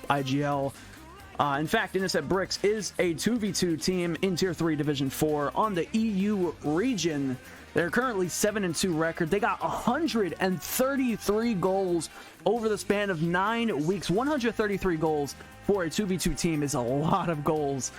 IGL. In fact, Intercept Bricks is a 2v2 team in Tier 3 Division 4 on the EU region. They're currently 7-2 record. They got 133 goals over the span of 9 weeks. 133 goals for a 2v2 team is a lot of goals.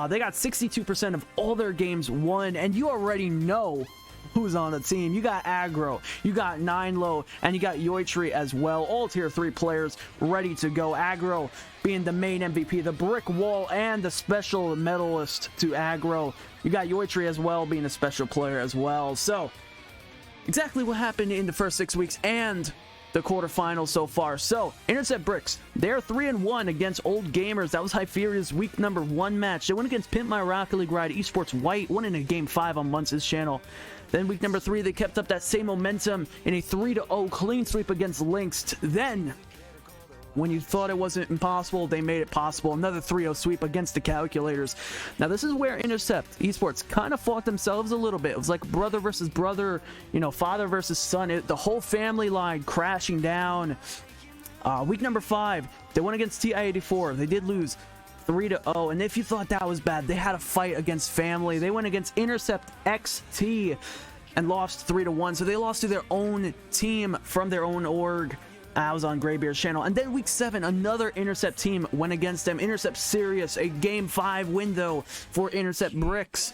They got 62% of all their games won, and you already know who's on the team. You got Agro, you got Ninelo, and you got Yiotre as well. All Tier 3 players ready to go. Agro being the main MVP, the brick wall, and the special medalist to Agro. You got Yiotre as well, being a special player as well. So, exactly what happened in the first 6 weeks and the quarterfinals so far. So, Intercept Bricks, they're 3-1 against Old Gamers. That was Hyperia's week number 1 match. They went against Pimp My Rocket League Ride Esports White, won in a game 5 on Muntz's channel. Then week number 3, they kept up that same momentum in a 3-0 clean sweep against Lynx. Then, when you thought it wasn't impossible, they made it possible. Another 3-0 sweep against the Calculators. Now, this is where Intercept Esports kind of fought themselves a little bit. It was like brother versus brother, you know, father versus son. The whole family line crashing down. Week number 5, they went against TI-84. They did lose 3-0, and if you thought that was bad, they had a fight against family. They went against Intercept XT and lost 3-1, so they lost to their own team from their own org. I was on Graybeard's channel. And then week 7, another Intercept team went against them. Intercept Sirius, a game 5 window for Intercept Bricks.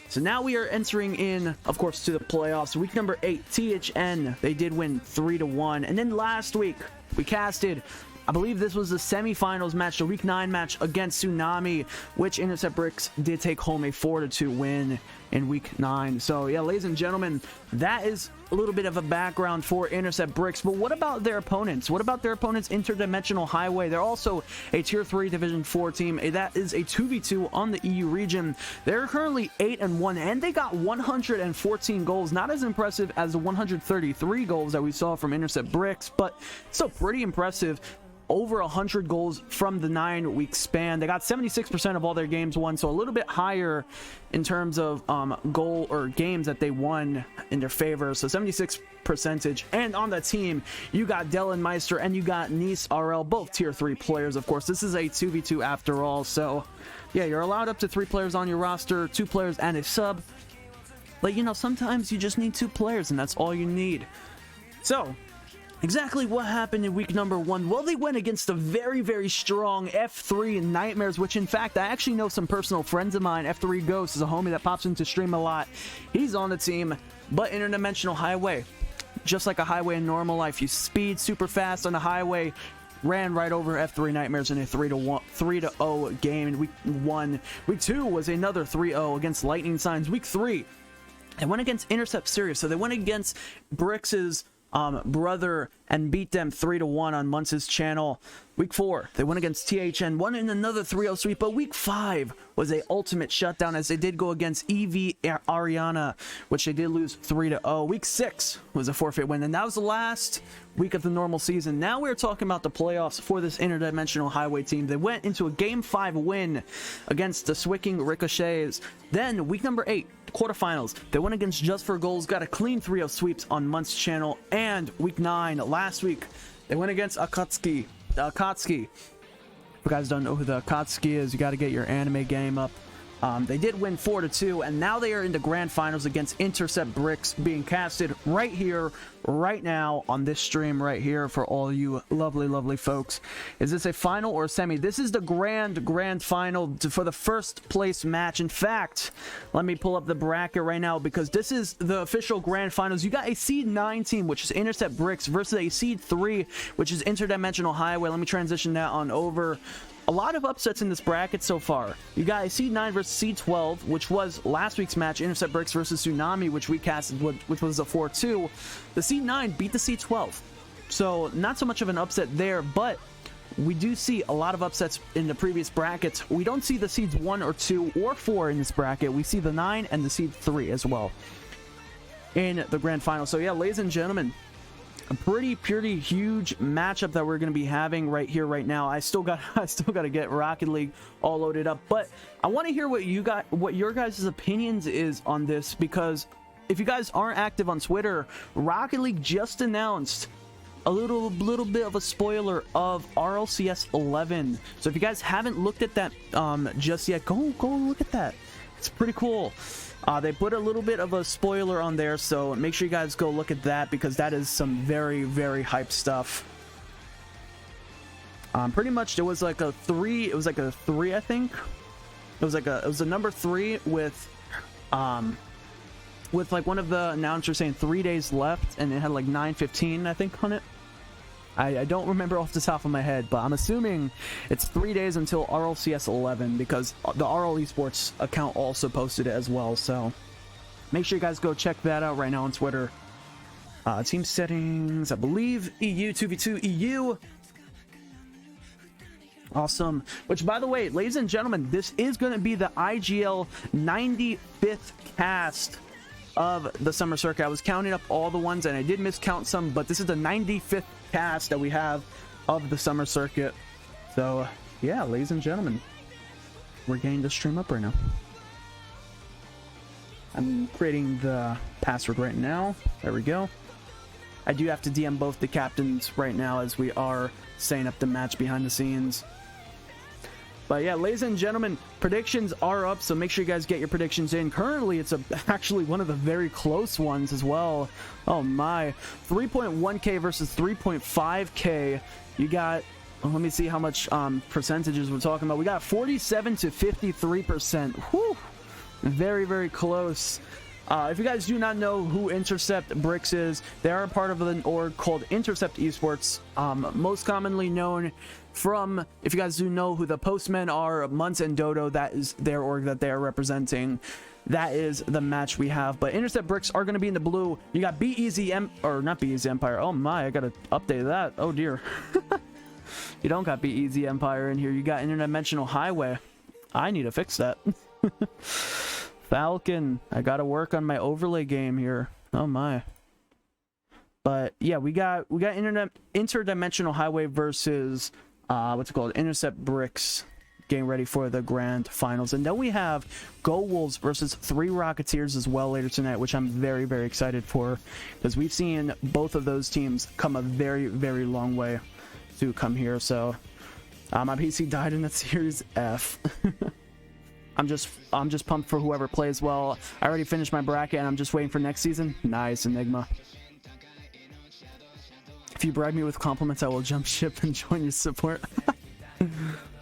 So now we are entering in, of course, to the playoffs. Week number 8, THN, they did win 3-1. And then last week, we casted, I believe this was the semifinals match, the week 9 match against Tsunami, which Intercept Bricks did take home a 4-2 win in week 9. So yeah, ladies and gentlemen, that is a little bit of a background for Intercept Bricks. But what about their opponents? What about their opponents, Interdimensional Highway? They're also a Tier 3 Division 4 team. That is a 2v2 on the EU region. They're currently 8-1, and they got 114 goals. Not as impressive as the 133 goals that we saw from Intercept Bricks, but still pretty impressive. Over 100 goals from the 9-week span. They got 76% of all their games won, so a little bit higher in terms of goal or games that they won in their favor. So 76%. And on the team, you got Dylan Meister and you got Nice RL, both Tier 3 players. Of course, this is a 2v2 after all. So yeah, you're allowed up to 3 players on your roster, 2 players and a sub. But you know, sometimes you just need 2 players and that's all you need. So exactly what happened in week number 1? Well, they went against the very, very strong F3 Nightmares, which in fact, I actually know some personal friends of mine. F3 Ghost is a homie that pops into stream a lot. He's on the team, but Interdimensional Highway, just like a highway in normal life, you speed super fast on the highway, ran right over F3 Nightmares in a 3-0 game in week 1. Week 2 was another 3-0 against Lightning Signs. Week 3, they went against Intercept Sirius, so they went against Brix's brother and beat them 3-1 on Muntz's channel. Week 4, they went against THN, won in another 3-0 sweep, but week 5 was a ultimate shutdown as they did go against EV Ariana, which they did lose 3-0. Week 6 was a forfeit win, and that was the last week of the normal season. Now we're talking about the playoffs for this Interdimensional Highway team. They went into a game 5 win against the Swicking Ricochets. Then week number 8, quarterfinals, they went against Just for Goals, got a clean 3-0 sweeps on Muntz's channel. And week 9, last week, they went against Akatsuki. If you guys don't know who the Akatsuki is, you got to get your anime game up. They did win 4-2, and now they are in the grand finals against Intercept Bricks, being casted right here, right now, on this stream right here for all you lovely, lovely folks. Is this a final or a semi? This is the grand final for the first place match. In fact, let me pull up the bracket right now, because this is the official grand finals. You got a seed 9 team, which is Intercept Bricks, versus a seed 3, which is Interdimensional Highway. Let me transition that on over. A lot of upsets in this bracket so far. You got a seed 9 versus seed 12, which was last week's match, Intercept Bricks versus Tsunami, which we casted, which was a 4-2. The seed 9 beat the seed 12. So not so much of an upset there, but we do see a lot of upsets in the previous brackets. We don't see the seeds 1 or 2 or 4 in this bracket. We see the 9 and the seed 3 as well in the grand final. So yeah, ladies and gentlemen, a pretty huge matchup that we're going to be having right here, right now. I still got to get Rocket League all loaded up, but I want to hear what your guys' opinions is on this, because if you guys aren't active on Twitter, Rocket League just announced little bit of a spoiler of RLCS 11. So if you guys haven't looked at that just yet, go look at that. It's pretty cool. They put a little bit of a spoiler on there, so make sure you guys go look at that because that is some very, very hype stuff. Pretty much it was like a 3, it was like a 3, I think. It was a number 3 with like one of the announcers saying 3 days left, and it had like 9:15 I think on it. I don't remember off the top of my head, but I'm assuming it's 3 days until RLCS 11 because the RL Esports account also posted it as well. So make sure you guys go check that out right now on Twitter. Team settings, I believe EU 2v2 EU. Awesome. Which, by the way, ladies and gentlemen, this is going to be the IGL 95th cast of the summer circuit. I was counting up all the ones and I did miscount some, but this is the 95th cast that we have of the summer circuit. So yeah, ladies and gentlemen, we're getting the stream up right now. I'm creating the password right now. There we go. I do have to DM both the captains right now as we are setting up the match behind the scenes. But yeah, ladies and gentlemen, predictions are up, so make sure you guys get your predictions in. Currently, it's actually one of the very close ones as well. Oh my, 3.1k versus 3.5k. You got, well, let me see how much percentages we're talking about. We got 47 to 53%. Whew, very, very close. If you guys do not know who Intercept Bricks is, they are a part of an org called Intercept Esports, most commonly known from, if you guys do know who the Postmen are, Muntz and Dodo, that is their org that they are representing. That is the match we have. But Intercept Bricks are going to be in the blue. You got or not Be Easy Empire. Oh my, I got to update that. Oh dear. You don't got Be Easy Empire in here. You got Interdimensional Highway. I need to fix that. Falcon, I gotta work on my overlay game here. Oh my. But yeah, we got Interdimensional Highway versus what's it called, Intercept Bricks, getting ready for the grand finals. And then we have Go Wolves versus 3 Rocketeers as well later tonight, which I'm very, very excited for because we've seen both of those teams come a very, very long way to come here. So my PC died in that Series F. I'm just pumped for whoever plays well. I already finished my bracket and I'm just waiting for next season. Nice, Enigma. If you bribe me with compliments, I will jump ship and join your support.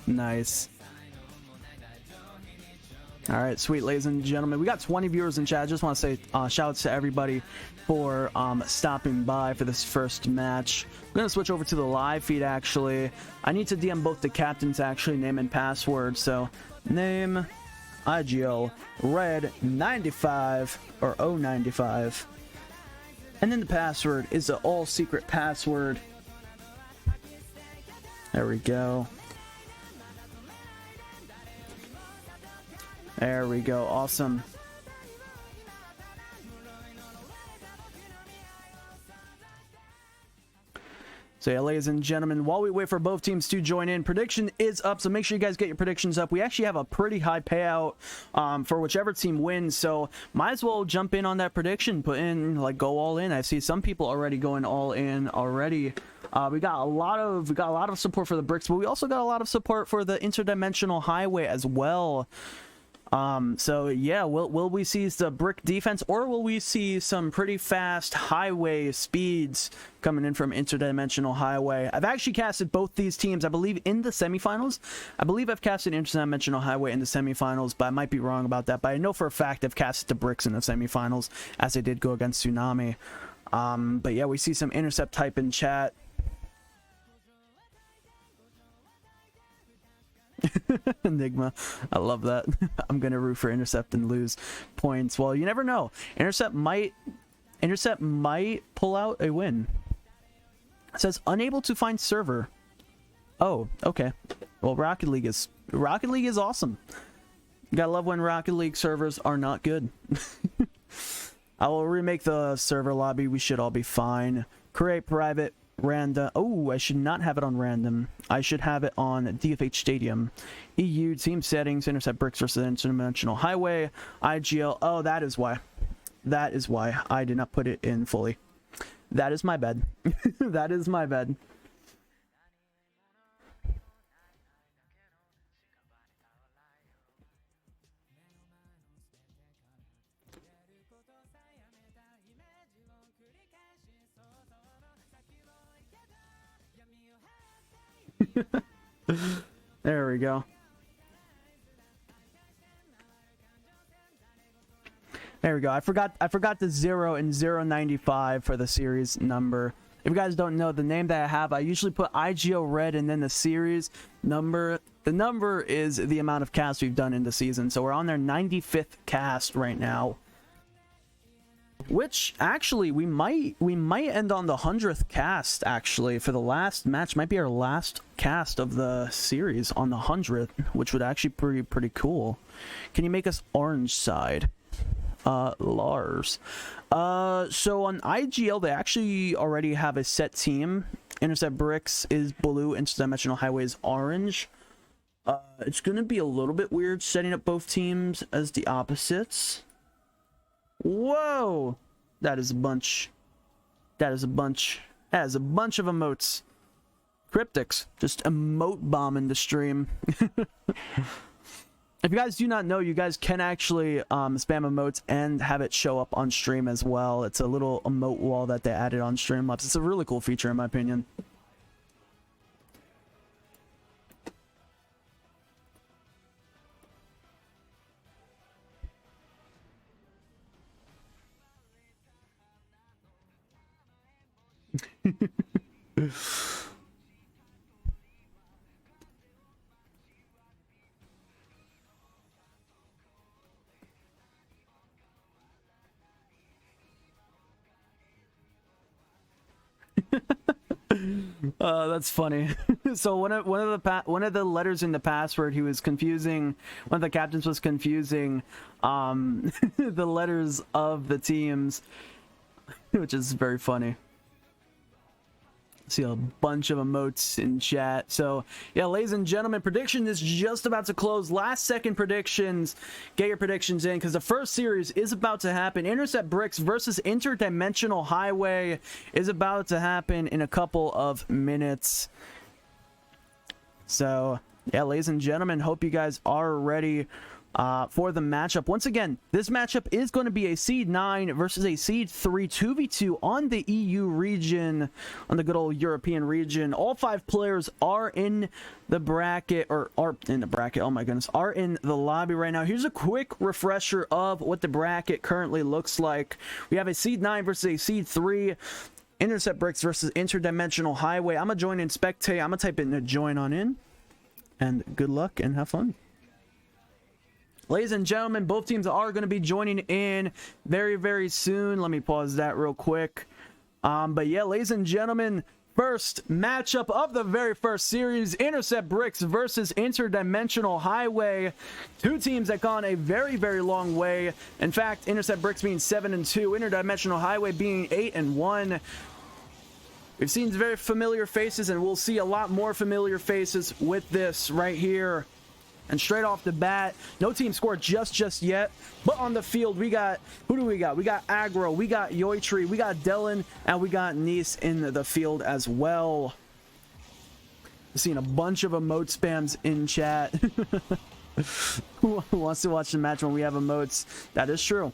Nice. All right, sweet, ladies and gentlemen. We got 20 viewers in chat. I just want to say shout outs to everybody for stopping by for this first match. I'm going to switch over to the live feed, actually. I need to DM both the captains, actually, name and password. So, name, IGL, red 95, or 095. And then the password is an all-secret password. There we go. There we go. Awesome. So yeah, ladies and gentlemen, while we wait for both teams to join in, prediction is up, so make sure you guys get your predictions up. We actually have a pretty high payout for whichever team wins, so might as well jump in on that prediction, put in, like, go all in. I see some people already going all in already. We got a lot of support for the Bricks, but we also got a lot of support for the Interdimensional Highway as well. So yeah, will we see the brick defense, or will we see some pretty fast highway speeds coming in from Interdimensional Highway? I've actually casted both these teams, I believe, in the semifinals. I believe I've casted Interdimensional Highway in the semifinals, but I might be wrong about that. But I know for a fact I've casted the Bricks in the semifinals, as they did go against Tsunami. But yeah, we see some Intercept type in chat. Enigma, I love that. I'm gonna root for Intercept and lose points. Well, you never know. Intercept might pull out a win. It says unable to find server. Oh, okay. Well, Rocket League is awesome. You gotta love when Rocket League servers are not good. I will remake the server lobby. We should all be fine. Create private. Random. Oh, I should not have it on random. I should have it on DFH Stadium. EU team settings, Intercept Bricks versus Interdimensional Highway, IGL. Oh, that is why. That is why I did not put it in fully. That is my bad. That is my bad. There we go. There we go. I forgot the 0 and 095 for the series number. If you guys don't know the name that I have, I usually put IGO red and then the series number. The number is the amount of casts we've done in the season. So we're on their 95th cast right now. Which actually we might end on the 100th cast actually for the last match. Might be our last cast of the series on the 100th, which would actually be pretty cool. Can you make us orange side? Lars. So on IGL they actually already have a set team. Intercept Bricks is blue, Interdimensional Highway is orange. It's gonna be a little bit weird setting up both teams as the opposites. Whoa! That is a bunch. That is a bunch. That is a bunch of emotes. Cryptics. Just emote bombing the stream. If you guys do not know, you guys can actually spam emotes and have it show up on stream as well. It's a little emote wall that they added on Streamlabs. It's a really cool feature in my opinion. That's funny. So one of the letters in the password, he was confusing. One of the captains was confusing the letters of the teams, which is very funny. See a bunch of emotes in chat. So yeah, ladies and gentlemen, prediction is just about to close. Last second predictions. Get your predictions in because the first series is about to happen. Intercept Bricks versus Interdimensional Highway is about to happen in a couple of minutes. So yeah, ladies and gentlemen, hope you guys are ready for the matchup. Once again, this matchup is going to be a seed 9 versus a seed 3 2v2 on the EU region, on the good old European region. All 5 players are in the bracket, or are in the bracket, oh my goodness, are in the lobby right now. Here's a quick refresher of what the bracket currently looks like. We have a seed 9 versus a seed 3. Intercept Bricks versus Interdimensional Highway. I'm gonna join in spectate. I'm gonna type in a join on in, and good luck and have fun. Ladies and gentlemen, both teams are going to be joining in very, very soon. Let me pause that real quick. But yeah, ladies and gentlemen, first matchup of the very first series, Intercept Bricks versus Interdimensional Highway. Two teams that gone a very, very long way. In fact, Intercept Bricks being 7-2, Interdimensional Highway being 8-1. We've seen very familiar faces, and we'll see a lot more familiar faces with this right here. And straight off the bat, no team scored just yet. But on the field, we got, who do we got? We got Agro, we got Yiotre, we got Dylan, and we got Nice in the field as well. We've seen a bunch of emote spams in chat. Who wants to watch the match when we have emotes? That is true.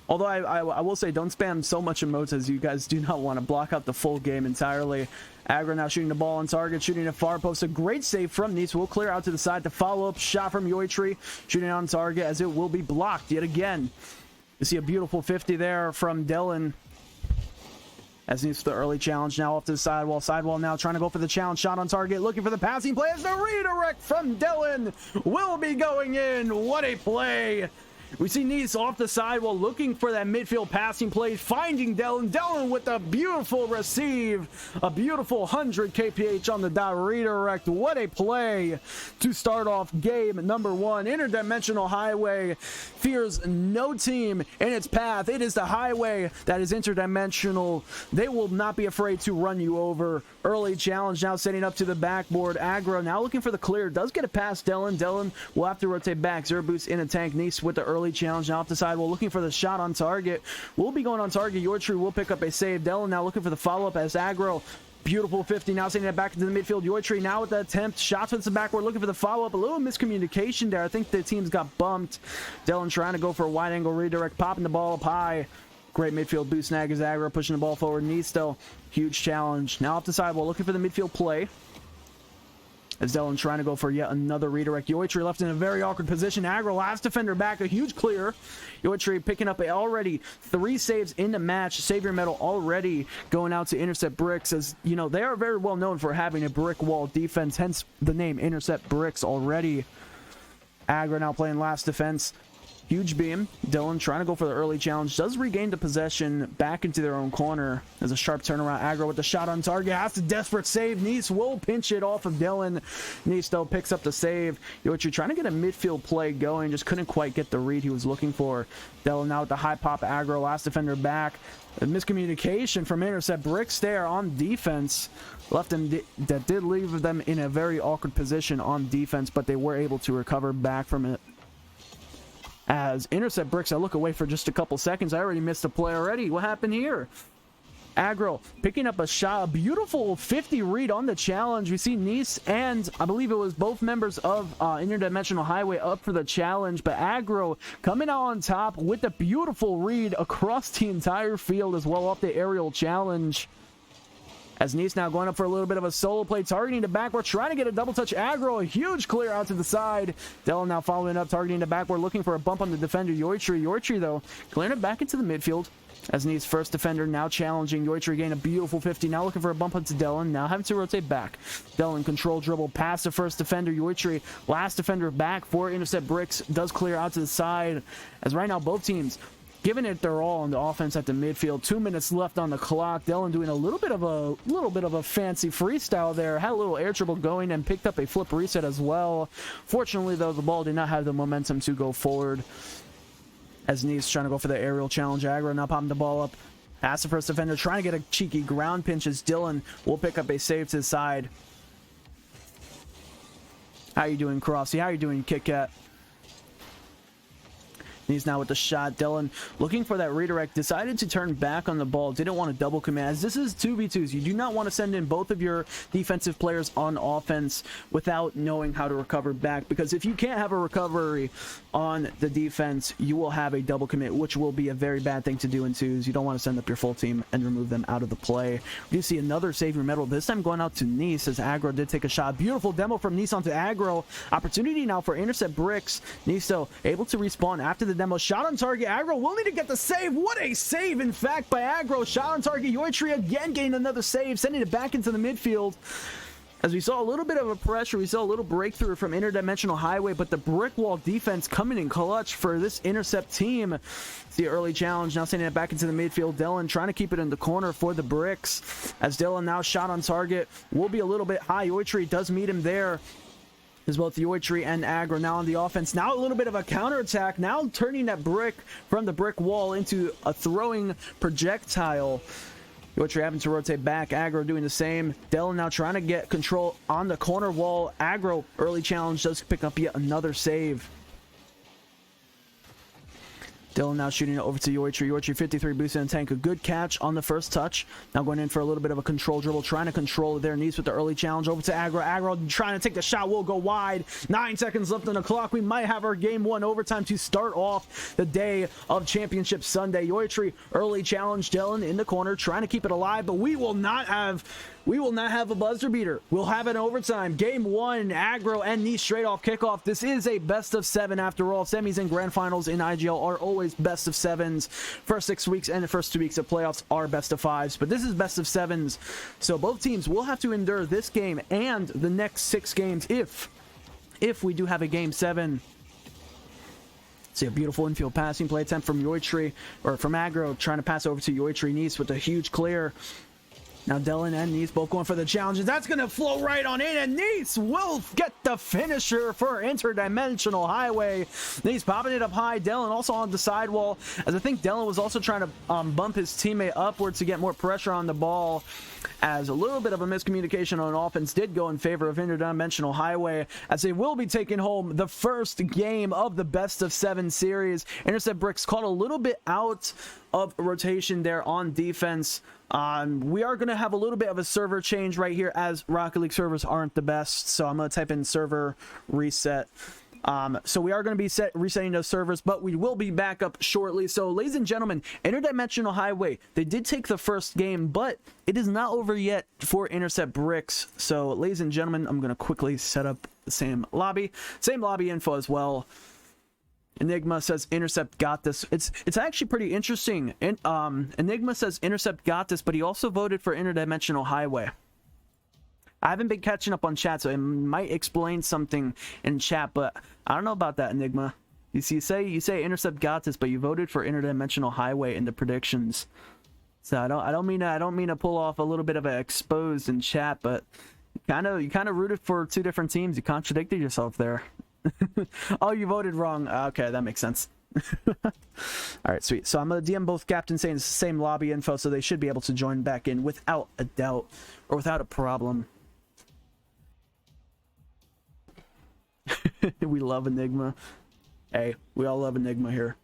Although I will say, don't spam so much emotes as you guys do not want to block out the full game entirely. Agro now shooting the ball on target, shooting a far post. A great save from Nice. Will clear out to the side. The follow-up shot from Yiotre, shooting on target as it will be blocked yet again. You see a beautiful 50 there from Dylan. As Nice with the early challenge now off to the sidewall. Sidewall now trying to go for the challenge shot on target, looking for the passing play as the redirect from Dylan will be going in. What a play! We see Nice off the sidewall looking for that midfield passing play, finding Dylan. Dylan with a beautiful receive. A beautiful 100 kph on the dot redirect. What a play to start off game number 1. Interdimensional Highway fears no team in its path. It is the highway that is interdimensional. They will not be afraid to run you over. Early challenge now setting up to the backboard. Agro now looking for the clear. Does get it past Dylan. Dylan will have to rotate back. Zero boost in a tank. Nice with the early early challenge. Now off the sidewall, looking for the shot on target. We'll be going on target. Yiotre will pick up a save. Dylan now looking for the follow-up as Agro. Beautiful 50, now sending it back into the midfield. Yiotre now with the attempt. Shots with the backward, looking for the follow-up. A little miscommunication there. I think the teams got bumped. Dylan trying to go for a wide-angle redirect, popping the ball up high. Great midfield boost snag as Agro pushing the ball forward. Nisto, huge challenge. Now off the sidewall, looking for the midfield play. As Dylan trying to go for yet another redirect. Yiotre left in a very awkward position. Agro, last defender back, a huge clear. Yiotre picking up already 3 saves in the match. Savior medal already going out to Intercept Bricks, as you know, they are very well known for having a brick wall defense, hence the name Intercept Bricks already. Agro now playing last defense. Huge beam. Dylan trying to go for the early challenge. Does regain the possession back into their own corner. There's a sharp turnaround. Agro with the shot on target. Has to desperate save. Nice will pinch it off of Dylan. Nice though picks up the save. Yiotre trying to get a midfield play going. Just couldn't quite get the read he was looking for. Dylan now with the high pop. Agro last defender back. A miscommunication from Intercept Bricks there on defense. Left them that did leave them in a very awkward position on defense, but they were able to recover back from it. As Intercept Bricks, I look away for just a couple seconds. I already missed a play already. What happened here? Agro picking up a shot. A beautiful 50 read on the challenge. We see Nice and I believe it was both members of Interdimensional Highway up for the challenge. But Agro coming out on top with a beautiful read across the entire field as well off the aerial challenge. As Nice now going up for a little bit of a solo play, targeting the backward, trying to get a double touch. Agro, a huge clear out to the side. Dylan now following up, targeting the backward, looking for a bump on the defender, Yiotre. Yiotre, though, clearing it back into the midfield. As Nice first defender now challenging. Yiotre gained a beautiful 50, now looking for a bump onto Dylan, now having to rotate back. Dylan control dribble past the first defender, Yiotre. Last defender back for Intercept Bricks, does clear out to the side. As right now, both teams giving it their all on the offense at the midfield. 2 minutes left on the clock. Dylan doing a little bit of a fancy freestyle there. Had a little air dribble going and picked up a flip reset as well. Fortunately, though, the ball did not have the momentum to go forward. As Nice trying to go for the aerial challenge. Agro now popping the ball up. Past the first defender, trying to get a cheeky ground pinch as Dylan will pick up a save to the side. How you doing, Crossy? How you doing, Kit Kat? He's now with the shot. Dylan looking for that redirect. Decided to turn back on the ball. Didn't want to double commit. As this is 2v2s, you do not want to send in both of your defensive players on offense without knowing how to recover back. Because if you can't have a recovery on the defense, you will have a double commit, which will be a very bad thing to do in twos. You don't want to send up your full team and remove them out of the play. We do see another Savior medal. This time going out to Nice as Agro did take a shot. Beautiful demo from Nice onto Agro. Opportunity now for Intercept Bricks. Nice though able to respawn after the demo. Shot on target. Agro will need to get the save. What a save, in fact, by Agro. Shot on target. Yiotre again gained another save, sending it back into the midfield. As we saw a little bit of a pressure, we saw a little breakthrough from Interdimensional Highway, but the brick wall defense coming in clutch for this Intercept team. It's the early challenge, now sending it back into the midfield. Dylan trying to keep it in the corner for the Bricks. As Dylan now shot on target, will be a little bit high. Yiotre does meet him there. As both Yiotre and Agro now on the offense. Now a little bit of a counterattack. Now turning that brick from the brick wall into a throwing projectile. Yiotre having to rotate back. Agro doing the same. Dylan now trying to get control on the corner wall. Agro early challenge does pick up yet another save. Dylan now shooting it over to Yiotre. Yiotre 53 boost in the tank. A good catch on the first touch. Now going in for a little bit of a control dribble. Trying to control their knees with the early challenge. Over to Agro. Agro trying to take the shot. Will go wide. 9 seconds left on the clock. We might have our game 1 overtime to start off the day of Championship Sunday. Yiotre early challenge. Dylan in the corner trying to keep it alive. But we will not have a buzzer beater. We'll have an overtime. Game 1, Agro and Nice straight off kickoff. This is a best of 7 after all. Semis and grand finals in IGL are always best of 7s. First 6 weeks and the first 2 weeks of playoffs are best of 5s, but this is best of 7s. So both teams will have to endure this game and the next 6 games if we do have a game 7. See a beautiful infield passing play attempt from Yiotre, or from Agro, trying to pass over to Yiotre. Nice with a huge clear. Now Dylan and Nice both going for the challenges. That's going to flow right on in, and Nice will get the finisher for Interdimensional Highway. Nice popping it up high. Dylan also on the sidewall, as I think Dylan was also trying to bump his teammate upwards to get more pressure on the ball, as a little bit of a miscommunication on offense did go in favor of Interdimensional Highway, as they will be taking home the first game of the best of 7 series. Intercept Bricks caught a little bit out of rotation there on defense. We are going to have a little bit of a server change right here, as Rocket League servers aren't the best, so I'm going to type in server reset. So we are going to be resetting those servers, but we will be back up shortly. So ladies and gentlemen, Interdimensional Highway, they did take the first game, but it is not over yet for Intercept Bricks. So ladies and gentlemen, I'm going to quickly set up the same lobby info as well. Enigma says Intercept got this. It's actually pretty interesting. Enigma says Intercept got this, but he also voted for Interdimensional Highway. I haven't been catching up on chat, so it might explain something in chat, but I don't know about that, Enigma. You say Intercept got this, but you voted for Interdimensional Highway in the predictions. So I don't mean to pull off a little bit of an exposed in chat, but you kind of rooted for 2 different teams. You contradicted yourself there. Oh, you voted wrong. Okay, that makes sense. All right, sweet. So I'm gonna DM both captains saying it's the same lobby info, so they should be able to join back in without a doubt or without a problem. We love Enigma. Hey, we all love Enigma here.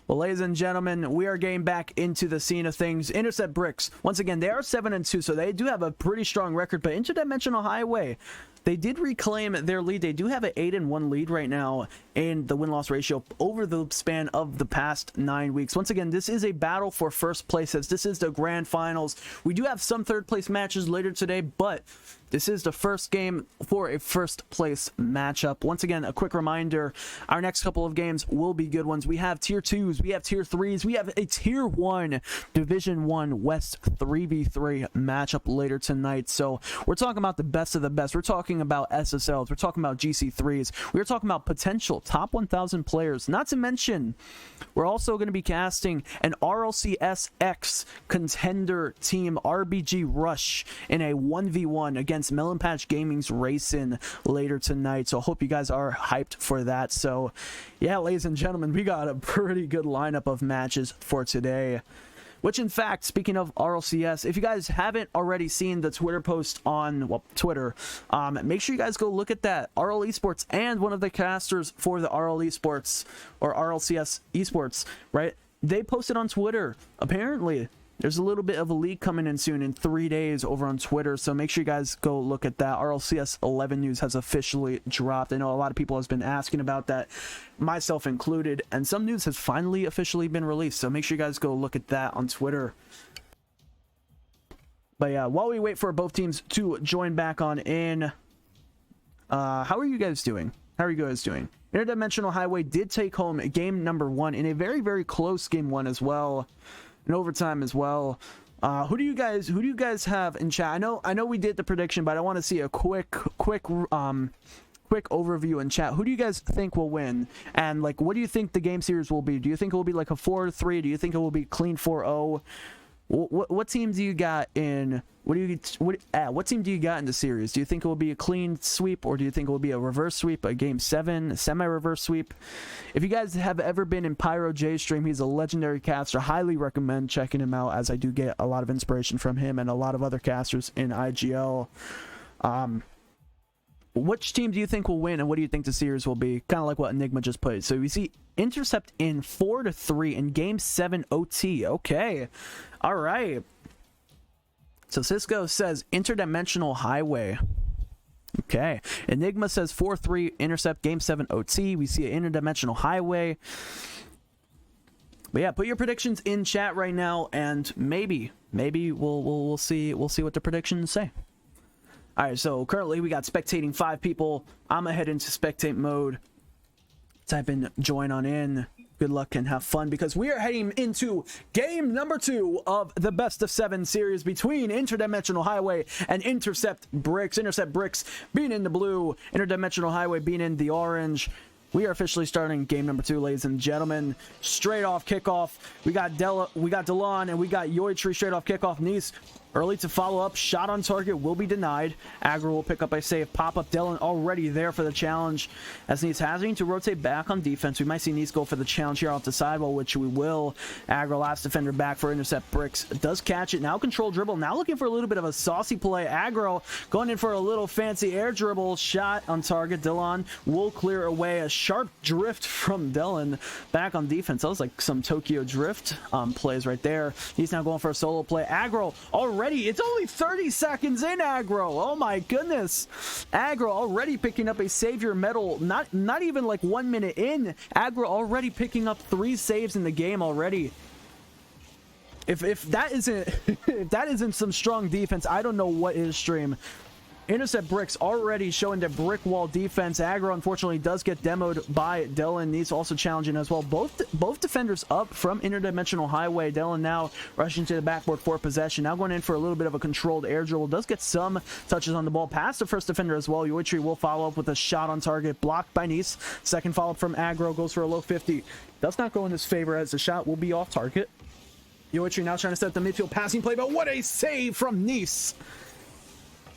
Well, ladies and gentlemen, we are getting back into the scene of things. Intercept Bricks, once again, they are 7-2, so they do have a pretty strong record, but Interdimensional Highway, they did reclaim their lead. They do have an 8-1 lead right now in the win-loss ratio over the span of the past 9 weeks. Once again, this is a battle for first place, as this is the grand finals. We do have some third place matches later today, but this is the first game for a first place matchup. Once again, a quick reminder, our next couple of games will be good ones. We have tier 2s, we have tier 3s, we have a tier 1 Division 1 West 3v3 matchup later tonight. So we're talking about the best of the best. We're talking about SSLs, we're talking about GC3s, we're talking about potential top 1,000 players. Not to mention, we're also going to be casting an RLCS contender team, RBG Rush, in a 1v1 against Melon Patch Gaming's Racing later tonight. So I hope you guys are hyped for that. So yeah, ladies and gentlemen, we got a pretty good lineup of matches for today. Which, in fact, speaking of RLCS, if you guys haven't already seen the Twitter post on, well, Twitter, make sure you guys go look at that. RL Esports and one of the casters for the RL Esports, or RLCS Esports, right? They posted on Twitter, apparently, there's a little bit of a leak coming in soon in 3 days over on Twitter, so make sure you guys go look at that. RLCS 11 news has officially dropped. I know a lot of people have been asking about that, myself included, and some news has finally officially been released, so make sure you guys go look at that on Twitter. But yeah, while we wait for both teams to join back on in, how are you guys doing? How are you guys doing? Interdimensional Highway did take home game number 1 in a very, very close game 1 as well. In overtime as well. Who do you guys have in chat? I know we did the prediction, but I want to see a quick overview in chat. Who do you guys think will win? And like, what do you think the game series will be? Do you think it will be like a 4-3? Do you think it will be clean 4-0? What team do you got in? What team do you got in the series? Do you think it will be a clean sweep, or do you think it will be a reverse sweep, a game 7, a semi-reverse sweep? If you guys have ever been in Pyro J's stream, he's a legendary caster. Highly recommend checking him out, as I do get a lot of inspiration from him and a lot of other casters in IGL. Which team do you think will win, and what do you think the series will be? Kind of like what Enigma just played. So we see Intercept in 4-3 in game 7 OT. Okay. All right. So Cisco says Interdimensional Highway. Okay. Enigma says 4-3 Intercept game 7 OT. We see an Interdimensional Highway. But yeah, put your predictions in chat right now, and maybe we'll see what the predictions say. All right, so currently we got spectating 5 people. I'm gonna head into spectate mode. Type in join on in. Good luck and have fun, because we are heading into game number 2 of the best of 7 series between Interdimensional Highway and Intercept Bricks. Intercept Bricks being in the blue, Interdimensional Highway being in the orange. We are officially starting game number 2, ladies and gentlemen. Straight off kickoff, we got Delon, and we got Yiotre straight off kickoff. Nice early to follow up. Shot on target will be denied. Agro will pick up a save. Pop up. Delon already there for the challenge. As Nice having to rotate back on defense. We might see Nice go for the challenge here off the sidewall, which we will. Agro, last defender back for Intercept. Bricks does catch it. Now control dribble. Now looking for a little bit of a saucy play. Agro going in for a little fancy air dribble. Shot on target. Delon will clear away. A sharp drift from Delon back on defense. That was like some Tokyo Drift plays right there. He's now going for a solo play. Agro already, it's only 30 seconds in. Agro, oh my goodness. Agro already picking up a savior medal. Not even like 1 minute in. Agro already picking up 3 saves in the game already. If that isn't if that isn't some strong defense, I don't know what is, stream. Intercept Bricks already showing the brick wall defense. Agro unfortunately does get demoed by Delon. Needs also challenging as well. Both defenders up from Interdimensional Highway. Delon now rushing to the backboard for possession. Now going in for a little bit of a controlled air dribble. Does get some touches on the ball. Past the first defender as well. Yiotre will follow up with a shot on target. Blocked by Nice. Second follow-up from Agro. Goes for a low 50. Does not go in his favor as the shot will be off target. Yiotre now trying to set the midfield passing play, but what a save from Nice.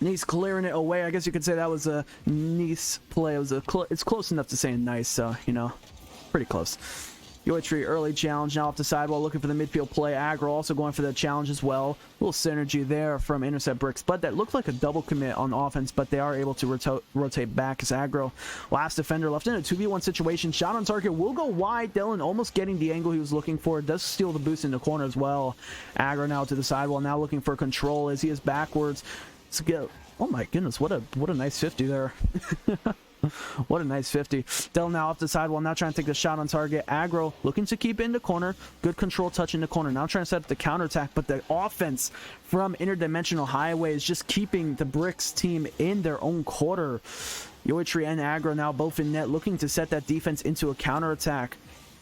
Nice clearing it away. I guess you could say that was a Nice play. It was it's close enough to saying nice, so, you know, pretty close. Yiotre early challenge now off the sidewall, looking for the midfield play. Agro also going for the challenge as well. A little synergy there from Intercept Bricks, but that looked like a double commit on offense, but they are able to rotate back as Agro, last defender, left in a 2v1 situation. Shot on target will go wide. Delon almost getting the angle he was looking for. Does steal the boost in the corner as well. Agro now to the sidewall, now looking for control as he is backwards. Oh my goodness, what a nice 50 there. What a nice 50. Delon now off the sidewall, now trying to take the shot on target. Agro looking to keep in the corner. Good control touch in the corner. Now trying to set up the counterattack, but the offense from Interdimensional Highway is just keeping the Bricks team in their own quarter. Yiotre and Agro now both in net, looking to set that defense into a counterattack.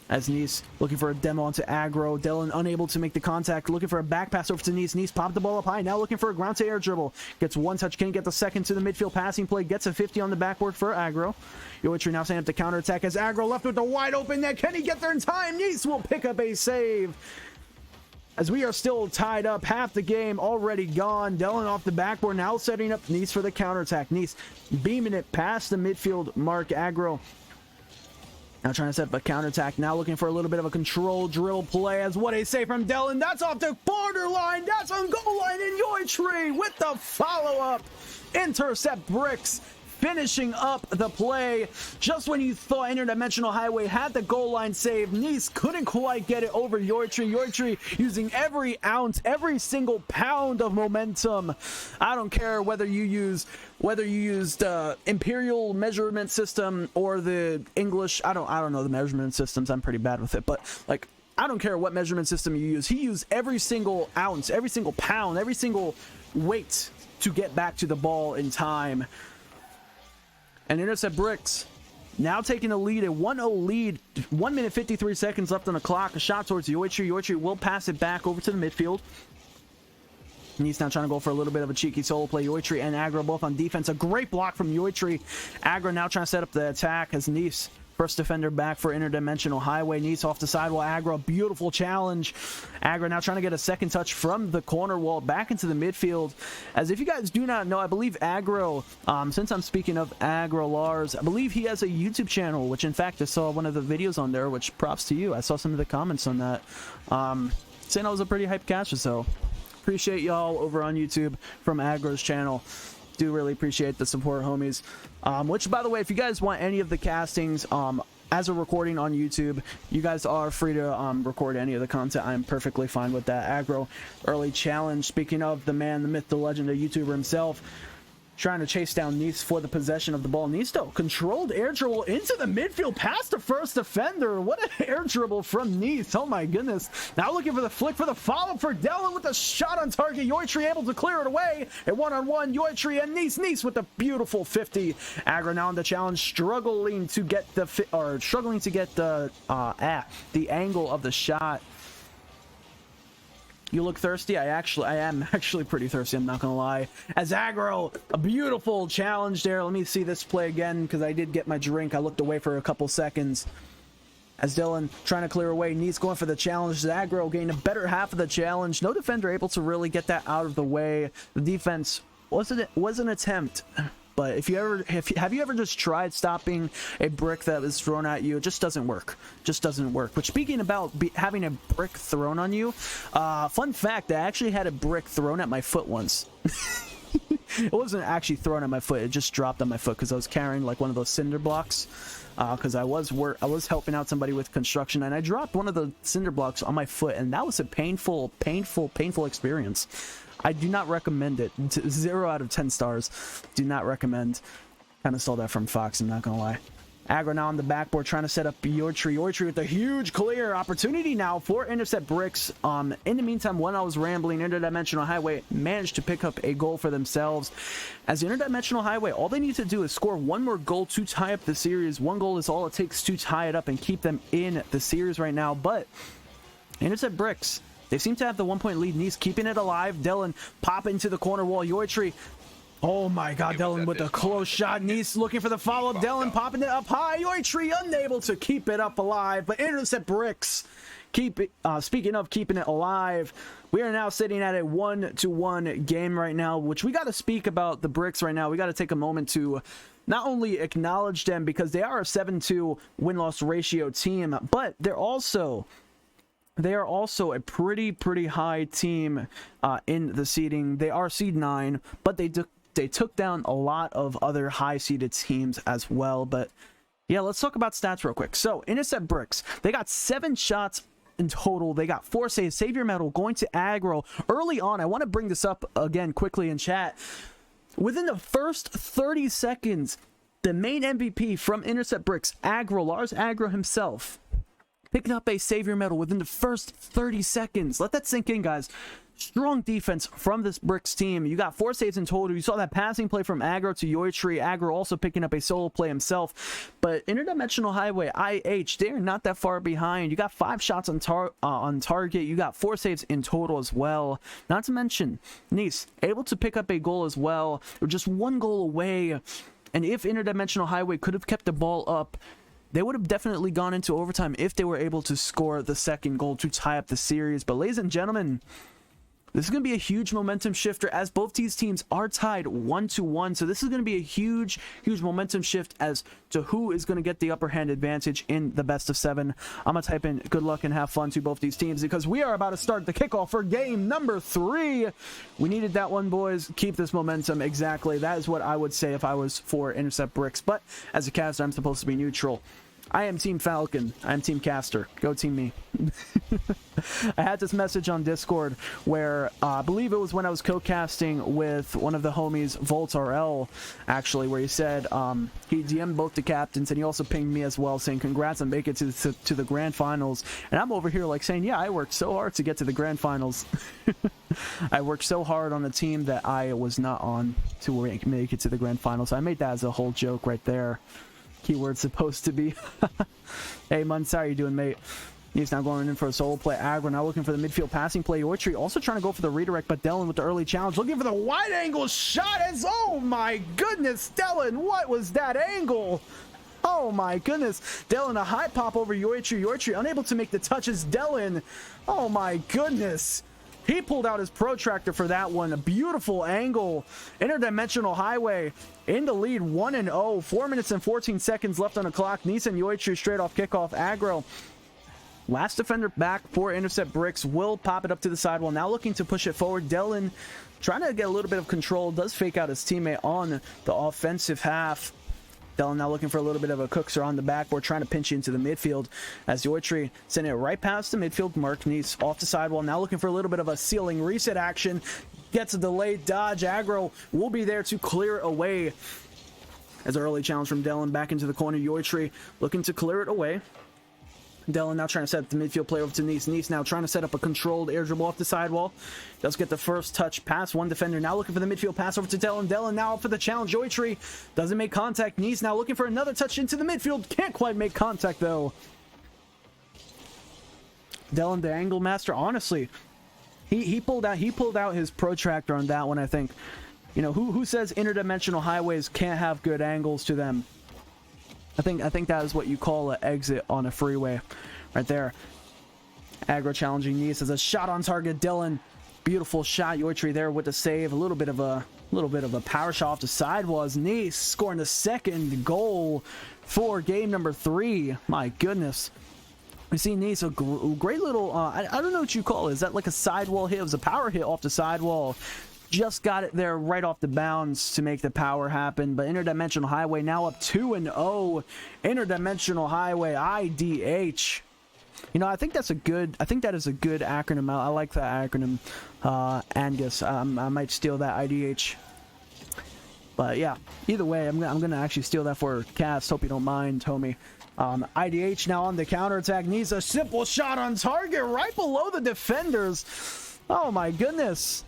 As Nice looking for a demo onto Agro. Delon unable to make the contact. Looking for a back pass over to Nice. Nice popped the ball up high. Now looking for a ground to air dribble. Gets one touch. Can't get the second to the midfield passing play. Gets a 50 on the backboard for Agro. Yiotre now setting up the counterattack as Agro left with the wide open net. Can he get there in time? Nice will pick up a save. As we are still tied up, half the game already gone. Delon off the backboard, now setting up Nice for the counterattack. Nice beaming it past the midfield mark. Agro now trying to set up a counterattack. Now looking for a little bit of a control drill play as what a save from Delon. That's off the borderline. That's on goal line, and Yiotre with the follow-up. Intercept Bricks finishing up the play. Just when you thought Interdimensional Highway had the goal line save, Nice couldn't quite get it over Yiotre. Yiotre using every ounce, every single pound of momentum. I don't care whether you used Imperial measurement system or the English. I don't know the measurement systems. I'm pretty bad with it, but like, I don't care what measurement system you use. He used every single ounce, every single pound, every single weight to get back to the ball in time. And Intercept Bricks now taking the lead, a 1-0 lead, 1 minute 53 seconds left on the clock. A shot towards Yiotre. Yiotre will pass it back over to the midfield. And he's now trying to go for a little bit of a cheeky solo play. Yiotre and Agro both on defense. A great block from Yiotre. Agro now trying to set up the attack as Nice, first defender back for Interdimensional Highway. Nice off the sidewall. Agro, beautiful challenge. Agro now trying to get a second touch from the corner wall back into the midfield. As if you guys do not know, I believe Agro, since I'm speaking of Agro Lars, I believe he has a YouTube channel, which in fact I saw one of the videos on there, which props to you. I saw some of the comments on that, saying I was a pretty hype catcher, so appreciate y'all over on YouTube from Agro's channel. Do really appreciate the support, homies. Which, by the way, if you guys want any of the castings as a recording on YouTube, you guys are free to record any of the content. I'm perfectly fine with that. Agro early challenge. Speaking of the man, the myth, the legend, the YouTuber himself, trying to chase down Nice for the possession of the ball. Nice though, controlled air dribble into the midfield past the first defender. What an air dribble from Nice. Oh my goodness. Now looking for the flick for the follow for Delon with a shot on target. Yiotre able to clear it away. A one-on-one. Yiotre and Nice. Nice with a beautiful 50. Agro now on the challenge, struggling to get the angle of the shot. You look thirsty? I am actually pretty thirsty, I'm not gonna lie. As Agro, a beautiful challenge there. Let me see this play again, because I did get my drink. I looked away for a couple seconds. As Dylan trying to clear away, Neat's going for the challenge. Agro gained a better half of the challenge. No defender able to really get that out of the way. The defense was an attempt. But have you ever just tried stopping a brick that was thrown at you? It just doesn't work. Just doesn't work. But speaking about having a brick thrown on you, fun fact, I actually had a brick thrown at my foot once. It wasn't actually thrown at my foot. It just dropped on my foot because I was carrying like one of those cinder blocks. Because I was helping out somebody with construction, and I dropped one of the cinder blocks on my foot, and that was a painful experience. I do not recommend it. 0 out of 10 stars. Do not recommend. Kind of stole that from Fox, I'm not gonna lie. Agro now on the backboard trying to set up Yiotre. Yiotre with a huge clear opportunity now for Intercept Bricks. In the meantime, when I was rambling, Interdimensional Highway managed to pick up a goal for themselves. As Interdimensional Highway, all they need to do is score one more goal to tie up the series. One goal is all it takes to tie it up and keep them in the series right now. But Intercept Bricks, they seem to have the 1-point lead. Neat's keeping it alive. Dylan pop into the corner wall. Yiotre, oh my god, Dylan with a close shot. Neat's looking for the follow-up. Dylan popping it up high. Yiotre unable to keep it up alive. But Intercept Bricks, speaking of keeping it alive, we are now sitting at a 1-1 game right now, which we got to speak about the Bricks right now. We got to take a moment to not only acknowledge them because they are a 7-2 win-loss ratio team, but they are also a pretty high team in the seeding. They are seed 9, but they took down a lot of other high-seeded teams as well. But yeah, let's talk about stats real quick. So Intercept Bricks, they got 7 shots in total. They got 4 saves. Savior medal going to Agro early on. I want to bring this up again quickly in chat. Within the first 30 seconds, the main MVP from Intercept Bricks, Agro, Lars Agro himself, picking up a Savior medal within the first 30 seconds. Let that sink in, guys. Strong defense from this Bricks team. You got 4 saves in total. You saw that passing play from Agro to Yiotre. Agro also picking up a solo play himself. But Interdimensional Highway, IH, they're not that far behind. You got 5 shots on target. You got 4 saves in total as well. Not to mention, Nice, able to pick up a goal as well. They're just 1 goal away. And if Interdimensional Highway could have kept the ball up, they would have definitely gone into overtime if they were able to score the second goal to tie up the series. But ladies and gentlemen, this is going to be a huge momentum shifter as both these teams are tied 1-1. So this is going to be a huge momentum shift as to who is going to get the upper hand advantage in the best of 7. I'm going to type in good luck and have fun to both these teams because we are about to start the kickoff for game number 3. We needed that one, boys. Keep this momentum. Exactly. That is what I would say if I was for Intercept Bricks. But as a caster, I'm supposed to be neutral. I am Team Falcon. I am Team Caster. Go team me. I had this message on Discord where I believe it was when I was co-casting with one of the homies, Volt RL, actually, where he said he DM'd both the captains and he also pinged me as well saying congrats on making it to the grand finals. And I'm over here like saying, yeah, I worked so hard to get to the grand finals. I worked so hard on the team that I was not on to make it to the grand finals. So I made that as a whole joke right there. Keyword supposed to be. Hey, Muns, how you doing, mate? He's now going in for a solo play. Agro now looking for the midfield passing play. Yiotre also trying to go for the redirect, but Dylan with the early challenge. Looking for the wide angle shot. As oh my goodness, Dylan, what was that angle? Oh my goodness. Dylan, a high pop over Yiotre. Yiotre unable to make the touches. Dylan, oh my goodness. He pulled out his protractor for that one. A beautiful angle. Interdimensional Highway in the lead 1-0. 4 minutes and 14 seconds left on the clock. Nisa and Yiotre straight off kickoff. Agro, last defender back for Intercept Bricks, will pop it up to the sidewall. Now looking to push it forward. Dylan trying to get a little bit of control. Does fake out his teammate on the offensive half. Dylan now looking for a little bit of a cookser on the backboard, trying to pinch into the midfield as Yiotre sending it right past the midfield mark. Nice off the sidewall. Now looking for a little bit of a ceiling reset action. Gets a delayed dodge. Agro will be there to clear it away. As an early challenge from Dylan back into the corner. Yiotre looking to clear it away. Dylan now trying to set up the midfield play over to Nice. Nice now trying to set up a controlled air dribble off the sidewall. Does get the first touch pass. One defender now looking for the midfield pass over to Dylan. Dylan now for the challenge. Yiotre doesn't make contact. Nice now looking for another touch into the midfield. Can't quite make contact though. Dylan, the angle master, honestly, He pulled out his protractor on that one, I think. You know, who says interdimensional highways can't have good angles to them? I think that is what you call an exit on a freeway, right there. Agro challenging Nice as a shot on target. Dylan, beautiful shot. Yiotre there with the save. A little bit of a power shot off the sidewall as Nice scoring the second goal for game number 3. My goodness. We see Nice, a great little, I don't know what you call it. Is that like a sidewall hit? It was a power hit off the sidewall. Just got it there right off the bounds to make the power happen. But Interdimensional Highway now up 2-0. Interdimensional Highway, IDH. You know, I think that is a good acronym. I like that acronym, Angus. I might steal that, IDH. But yeah, either way, I'm gonna actually steal that for Cass. Hope you don't mind, homie. IDH now on the counterattack. Needs a simple shot on target right below the defenders. Oh my goodness.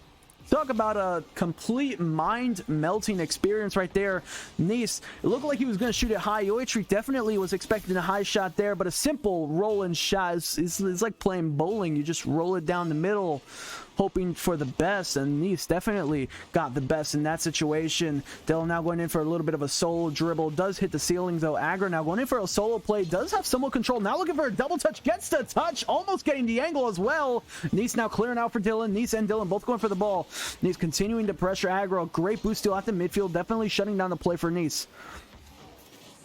Talk about a complete mind-melting experience right there. Nice, it looked like he was going to shoot it high. Yiotre definitely was expecting a high shot there, but a simple roll-in shot is like playing bowling. You just roll it down the middle, hoping for the best, and Nice definitely got the best in that situation. Dylan now going in for a little bit of a solo dribble. Does hit the ceiling, though. Agro now going in for a solo play. Does have somewhat control. Now looking for a double touch. Gets the touch. Almost getting the angle as well. Nice now clearing out for Dylan. Nice and Dylan both going for the ball. Nice continuing to pressure Agro. Great boost still at the midfield. Definitely shutting down the play for Nice.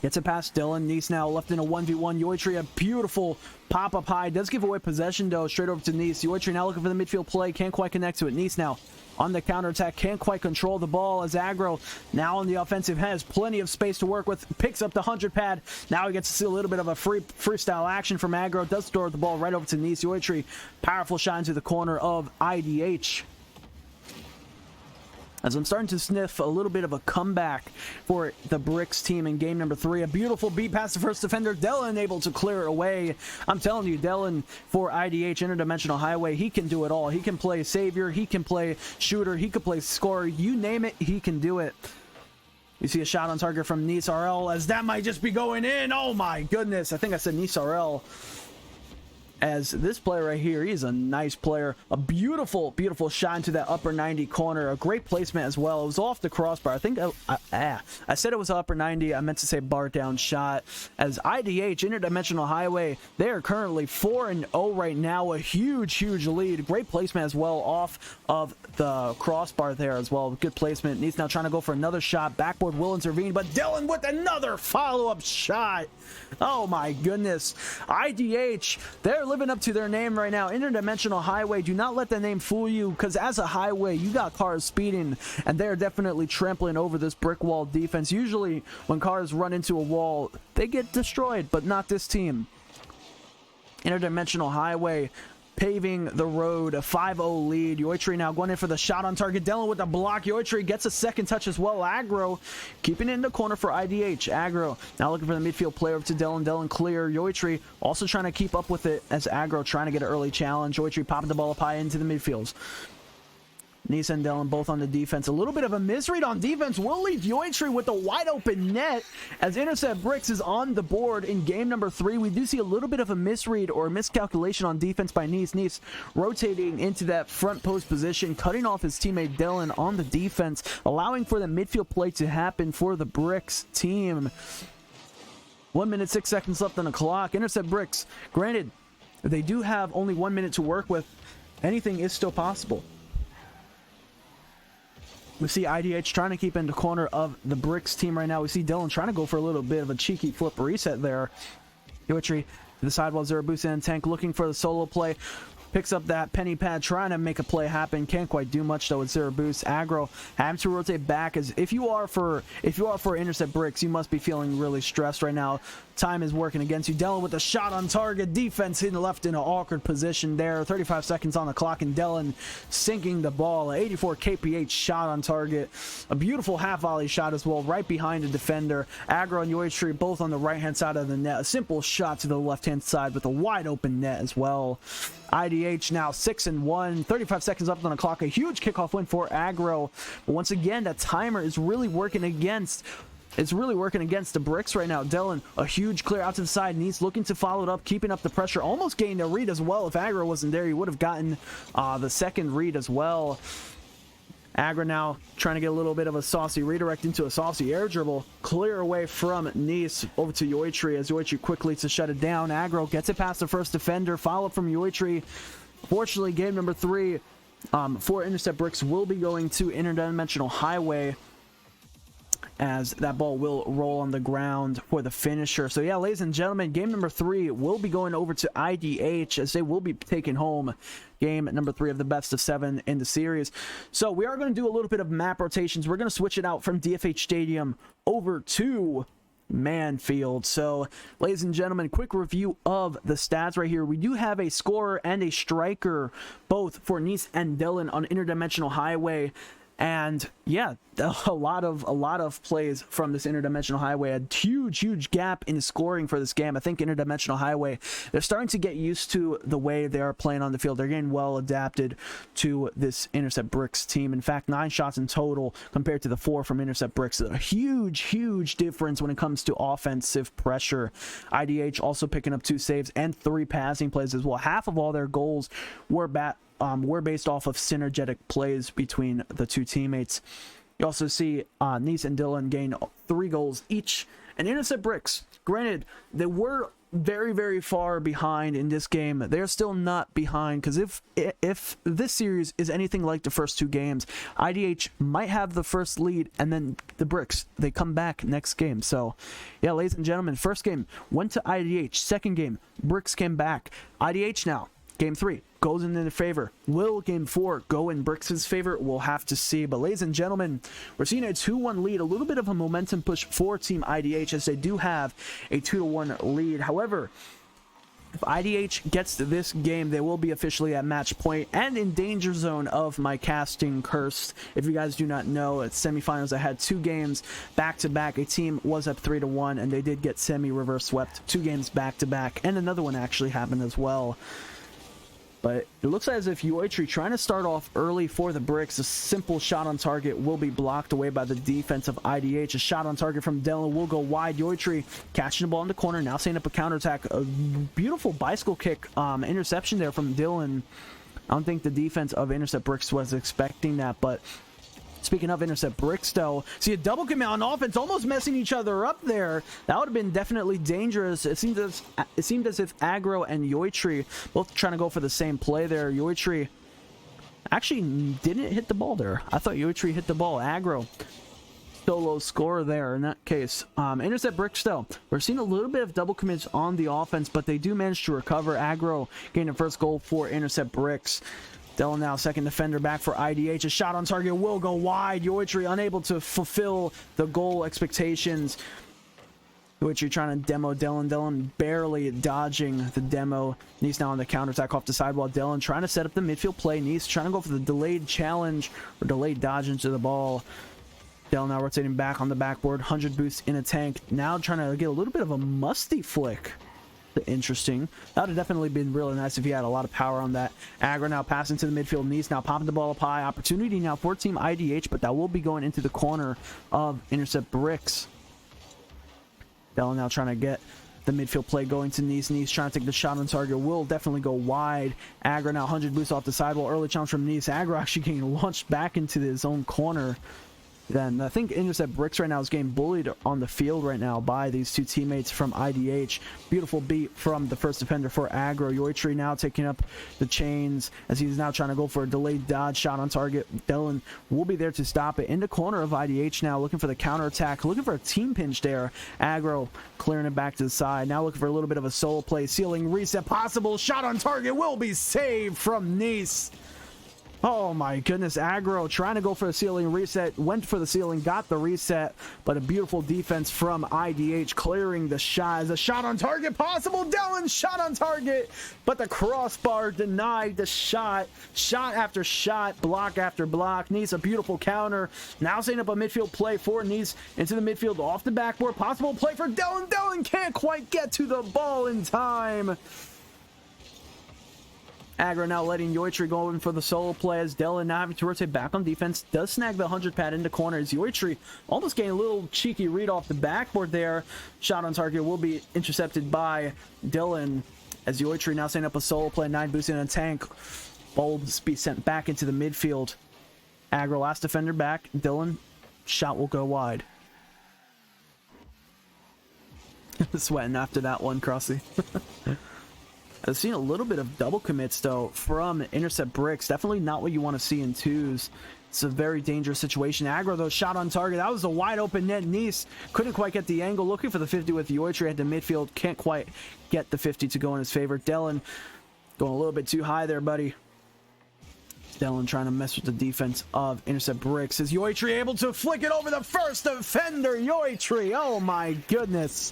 Gets it past Dylan. Nice now left in a 1v1. Yiotre, a beautiful pop-up high. Does give away possession, though, straight over to Nice. Yiotre now looking for the midfield play. Can't quite connect to it. Nice now on the counterattack. Can't quite control the ball as Agro now on the offensive has plenty of space to work with. Picks up the 100 pad. Now he gets to see a little bit of a freestyle action from Agro. Does store the ball right over to Nice. Yiotre, powerful shot into the corner of IDH. As I'm starting to sniff a little bit of a comeback for the Bricks team in game number 3. A beautiful beat past the first defender. Dylan able to clear it away. I'm telling you, Dylan for IDH Interdimensional Highway, he can do it all. He can play savior, he can play shooter, he can play scorer. You name it, he can do it. You see a shot on target from Nice RL as that might just be going in. Oh my goodness. I think I said Nice RL. As this player right here, he's a nice player. A beautiful, beautiful shot into that upper 90 corner. A great placement as well. It was off the crossbar. I think I said it was upper 90. I meant to say bar down shot. As IDH, Interdimensional Highway, they are currently 4-0 right now. A huge, huge lead. Great placement as well off of the crossbar there as well. Good placement. Needs now trying to go for another shot. Backboard will intervene, but Dylan with another follow-up shot. Oh my goodness. IDH, they're living up to their name right now. Interdimensional Highway, do not let the name fool you, because as a highway, you got cars speeding, and they're definitely trampling over this brick wall defense. Usually, when cars run into a wall, they get destroyed, but not this team. Interdimensional Highway paving the road, a 5-0 lead. Yiotre now going in for the shot on target. Dylan with the block. Yiotre gets a second touch as well. Agro keeping it in the corner for IDH. Agro now looking for the midfield player over to Dylan. Dylan clear. Yiotre also trying to keep up with it as Agro trying to get an early challenge. Yiotre popping the ball up high into the midfields. Nice and Dylan both on the defense. A little bit of a misread on defense will leave Yiotre with a wide open net as Intercept Bricks is on the board in game number 3. We do see a little bit of a misread or a miscalculation on defense by Nice. Nice rotating into that front post position, cutting off his teammate Dylan on the defense, allowing for the midfield play to happen for the Bricks team. 1 minute, 6 seconds left on the clock. Intercept Bricks, granted, they do have only 1 minute to work with. Anything is still possible. We see IDH trying to keep in the corner of the Bricks team right now. We see Dylan trying to go for a little bit of a cheeky flip reset there. Yiotre to the sidewall, Zero Boost and Tank looking for the solo play. Picks up that penny pad, trying to make a play happen. Can't quite do much though with Zero Boost. Agro having to rotate back, as if you are for Intercept Bricks, you must be feeling really stressed right now. Time is working against you. Dylan with a shot on target. Defense hitting left in an awkward position there. 35 seconds on the clock, and Dylan sinking the ball. An 84 kph shot on target. A beautiful half volley shot as well, right behind the defender. Agro and Yiotre both on the right hand side of the net. A simple shot to the left hand side with a wide open net as well. IDH now 6-1, 35 seconds left on the clock. A huge kickoff win for Agro. But once again, that timer is really working against it's really working against the Bricks right now. Dylan, a huge clear out to the side. Nice looking to follow it up, keeping up the pressure. Almost gained a read as well. If Agro wasn't there, he would have gotten the second read as well. Agro now trying to get a little bit of a saucy redirect into a saucy air dribble. Clear away from Nice over to Yiotre as Yiotre quickly to shut it down. Agro gets it past the first defender. Follow up from Yiotre. Fortunately, game number 3 for Intercept Bricks will be going to Interdimensional Highway, as that ball will roll on the ground for the finisher. So yeah, ladies and gentlemen, game number 3 will be going over to IDH, as they will be taking home game number 3 of the best of 7 in the series. So we are going to do a little bit of map rotations. We're going to switch it out from DFH Stadium over to Manfield. So ladies and gentlemen, quick review of the stats right here. We do have a scorer and a striker both for Nice and Dylan on Interdimensional Highway. And yeah, a lot of plays from this Interdimensional Highway. A huge gap in scoring for this game. I think Interdimensional Highway, they're starting to get used to the way they are playing on the field. They're getting well adapted to this Intercept Bricks team. In fact, 9 shots in total compared to the 4 from Intercept Bricks. A huge difference when it comes to offensive pressure. IDH also picking up 2 saves and 3 passing plays as well. Half of all their goals were based off of synergetic plays between the 2 teammates. You also see Nice and Dylan gain 3 goals each. And Intercept Bricks, granted, they were very far behind in this game. They're still not behind, because if this series is anything like the first 2 games, IDH might have the first lead, and then the Bricks, they come back next game. So yeah, ladies and gentlemen, first game went to IDH. Second game, Bricks came back. IDH now, game 3 goes in their favor. Will game 4 go in Bricks' favor? We'll have to see. But ladies and gentlemen, we're seeing a 2-1 lead. A little bit of a momentum push for Team IDH, as they do have a 2-1 lead. However, if IDH gets to this game, they will be officially at match point and in danger zone of my casting curse. If you guys do not know, at semifinals I had 2 games back-to-back. A team was up 3-1, and they did get semi-reverse swept 2 games back-to-back, and another one actually happened as well. But it looks as if Yiotre trying to start off early for the Bricks. A simple shot on target will be blocked away by the defense of IDH. A shot on target from Dylan will go wide. Yiotre catching the ball in the corner, now setting up a counterattack. A beautiful bicycle kick interception there from Dylan. I don't think the defense of Intercept Bricks was expecting that, but speaking of Intercept Bricks, though, see a double commit on offense, almost messing each other up there. That would have been definitely dangerous. It seemed as if Agro and Yiotre both trying to go for the same play there. Yiotre actually didn't hit the ball there. I thought Yiotre hit the ball. Agro solo score there in that case. Intercept Bricks, though, we're seeing a little bit of double commits on the offense, but they do manage to recover. Agro getting the first goal for Intercept Bricks. Dylan now second defender back for IDH. A shot on target will go wide. Yiotre unable to fulfill the goal expectations. Yiotre trying to demo Dylan. Dylan barely dodging the demo. Nice now on the counterattack off the sidewall. Dylan trying to set up the midfield play. Nice trying to go for the delayed challenge or delayed dodge into the ball. Dylan now rotating back on the backboard. 100 boost in a tank. Now trying to get a little bit of a musty flick. Interesting. That would have definitely been really nice if he had a lot of power on that. Agro now passing to the midfield. Nice now popping the ball up high. Opportunity now for Team IDH, but that will be going into the corner of Intercept Bricks. Dylan now trying to get the midfield play going to Nice. Nice trying to take the shot on target. Will definitely go wide. Agro now 100 boosts off the sidewall. Early challenge from Nice. Agro actually getting launched back into his own corner. Then I think Intercept Bricks right now is getting bullied on the field right now by these 2 teammates from IDH. Beautiful beat from the first defender for Agro. Yiotre now taking up the chains as he's now trying to go for a delayed dodge shot on target. Dylan will be there to stop it. In the corner of IDH now, looking for the counterattack, looking for a team pinch there. Agro clearing it back to the side. Now looking for a little bit of a solo play. Ceiling reset possible. Shot on target will be saved from Nice. Oh my goodness, Agro trying to go for the ceiling reset, went for the ceiling, got the reset, but a beautiful defense from IDH clearing the shot. Is a shot on target possible? Dylan shot on target, but the crossbar denied the shot. Shot after shot, block after block. Nice, a beautiful counter. Now setting up a midfield play for Nice into the midfield off the backboard. Possible play for Dylan. Dylan can't quite get to the ball in time. Agro now letting Yiotre go in for the solo play as Dylan now having to rotate back on defense. Does snag the 100 pad into corners. Yiotre almost getting a little cheeky read off the backboard there. Shot on target will be intercepted by Dylan as Yiotre now setting up a solo play. 9 boosting on a tank. Ball will be sent back into the midfield. Agro last defender back. Dylan, shot will go wide. Sweating after that one, Crossy. I've seen a little bit of double commits though from Intercept Bricks. Definitely not what you want to see in twos. It's a very dangerous situation. Agro though, shot on target. That was a wide open net. Nice couldn't quite get the angle. Looking for the 50 with Yiotre at the midfield. Can't quite get the 50 to go in his favor. Dylan going a little bit too high there, buddy. Dylan trying to mess with the defense of Intercept Bricks. Is Yiotre able to flick it over the first defender? Yiotre, oh my goodness.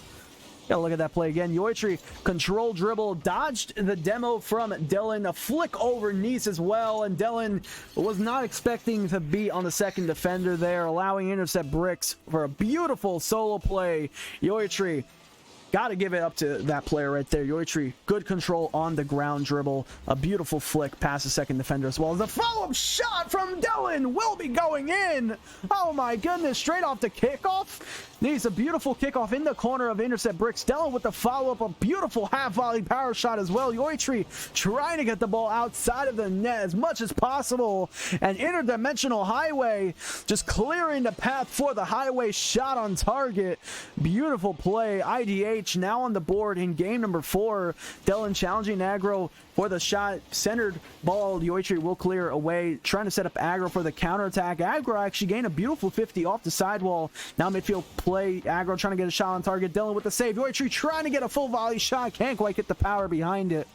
Gotta look at that play again. Yiotre, control dribble, dodged the demo from Dylan. A flick over Nice as well, and Dylan was not expecting to be on the second defender there, allowing Intercept Bricks for a beautiful solo play. Yiotre, gotta give it up to that player right there. Yiotre, good control on the ground dribble. A beautiful flick past the second defender as well. The follow-up shot from Dylan will be going in. Oh my goodness, straight off the kickoff. Needs a beautiful kickoff in the corner of Intercept Bricks. Dylan with the follow-up, a beautiful half-volley power shot as well. Yiotre trying to get the ball outside of the net as much as possible. And Interdimensional Highway just clearing the path for the Highway shot on target. Beautiful play. IDH now on the board in game number 4. Dylan challenging Agro for the shot. Centered ball. Yiotre will clear away. Trying to set up Agro for the counterattack. Agro actually gained a beautiful 50 off the sidewall. Now midfield play. Agro trying to get a shot on target. Dylan with the save. Yiotre trying to get a full volley shot. Can't quite get the power behind it.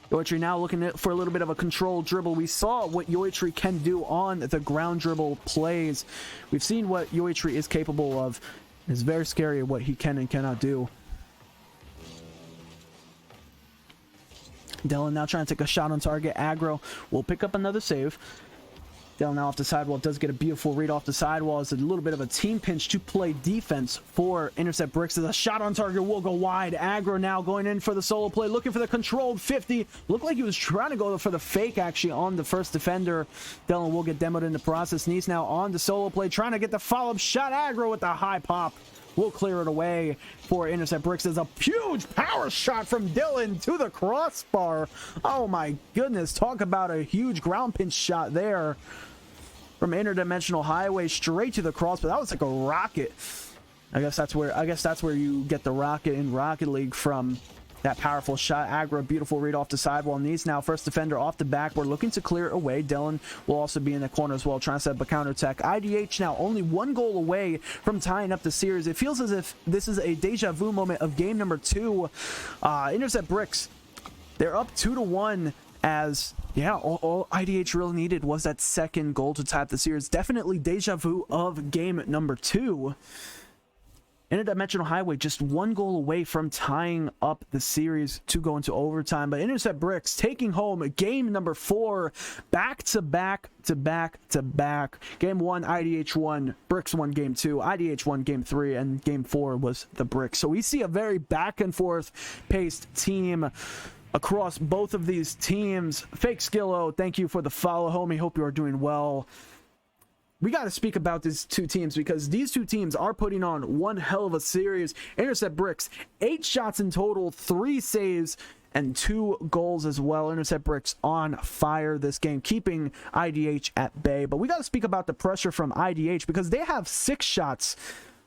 Yiotre now looking for a little bit of a controlled dribble. We saw what Yiotre can do on the ground dribble plays. We've seen what Yiotre is capable of. It's very scary what he can and cannot do. Dylan now trying to take a shot on target. Agro will pick up another save. Dylan now off the sidewall. Does get a beautiful read off the sidewall. It's a little bit of a team pinch to play defense for Intercept Bricks. As a shot on target will go wide. Agro now going in for the solo play. Looking for the controlled 50. Looked like he was trying to go for the fake actually on the first defender. Dylan will get demoed in the process. Nice now on the solo play. Trying to get the follow-up shot. Agro with the high pop. We'll clear it away for Intercept Bricks. There's a huge power shot from Dylan to the crossbar. Oh my goodness. Talk about a huge ground pinch shot there from Interdimensional Highway straight to the crossbar. That was like a rocket. I guess that's where you get the rocket in Rocket League from. That powerful shot. Agro, beautiful read off the sidewall. Nice now first defender off the backboard looking to clear away. Dylan will also be in the corner as well, trying to set up a counterattack. IDH now only 1 goal away from tying up the series. It feels as if this is a deja vu moment of game number 2. Intercept Bricks, they're up 2-1 as, yeah, all IDH really needed was that second goal to tie up the series. Definitely deja vu of game number 2. Interdimensional Highway just 1 goal away from tying up the series to go into overtime. But Intercept Bricks taking home game number 4, back to back to back to back. Game 1, IDH won. Bricks won game 2. IDH won game 3, and game 4 was the Bricks. So we see a very back and forth paced team across both of these teams. Fake Skillo, thank you for the follow, homie. Hope you are doing well. We got to speak about these two teams because these two teams are putting on one hell of a series. Intercept Bricks, 8 shots in total, 3 saves, and 2 goals as well. Intercept Bricks on fire this game, keeping IDH at bay. But we got to speak about the pressure from IDH because they have 6 shots.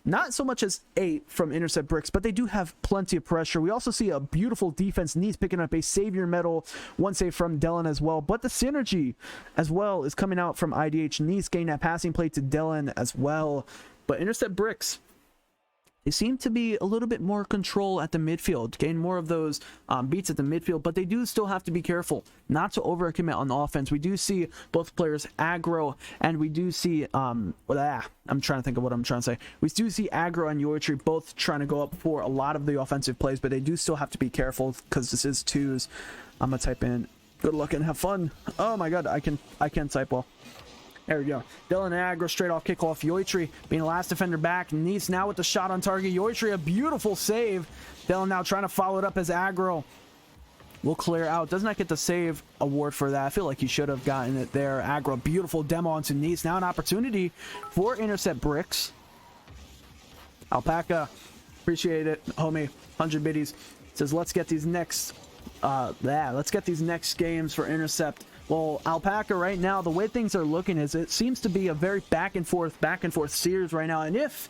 Not so much as 8 from Intercept Bricks, but they do have plenty of pressure. We also see a beautiful defense. Nice picking up a savior medal. 1 save from Dylan as well. But the synergy as well is coming out from IDH. Nice getting that passing play to Dylan as well. But Intercept Bricks, they seem to be a little bit more control at the midfield, gain more of those beats at the midfield, but they do still have to be careful not to overcommit on the offense. We do see both players Agro, and we do see I'm trying to think of what I'm trying to say. We do see Agro and Yiotre both trying to go up for a lot of the offensive plays, but they do still have to be careful because this is 2s. I'm gonna type in good luck and have fun. Oh my god, I can type well. There we go. Dylan and Agro straight off kickoff. Yiotre being the last defender back. Nice now with the shot on target. Yiotre, a beautiful save. Dylan now trying to follow it up as Agro will clear out. Does not get the save award for that. I feel like he should have gotten it there. Agro, beautiful demo onto Nice. Now an opportunity for Intercept Bricks. Alpaca, appreciate it, homie. 100 biddies. Says, let's get these next, let's get these next games for Intercept. Well, Alpaca, right now, the way things are looking is it seems to be a very back and forth series right now. And if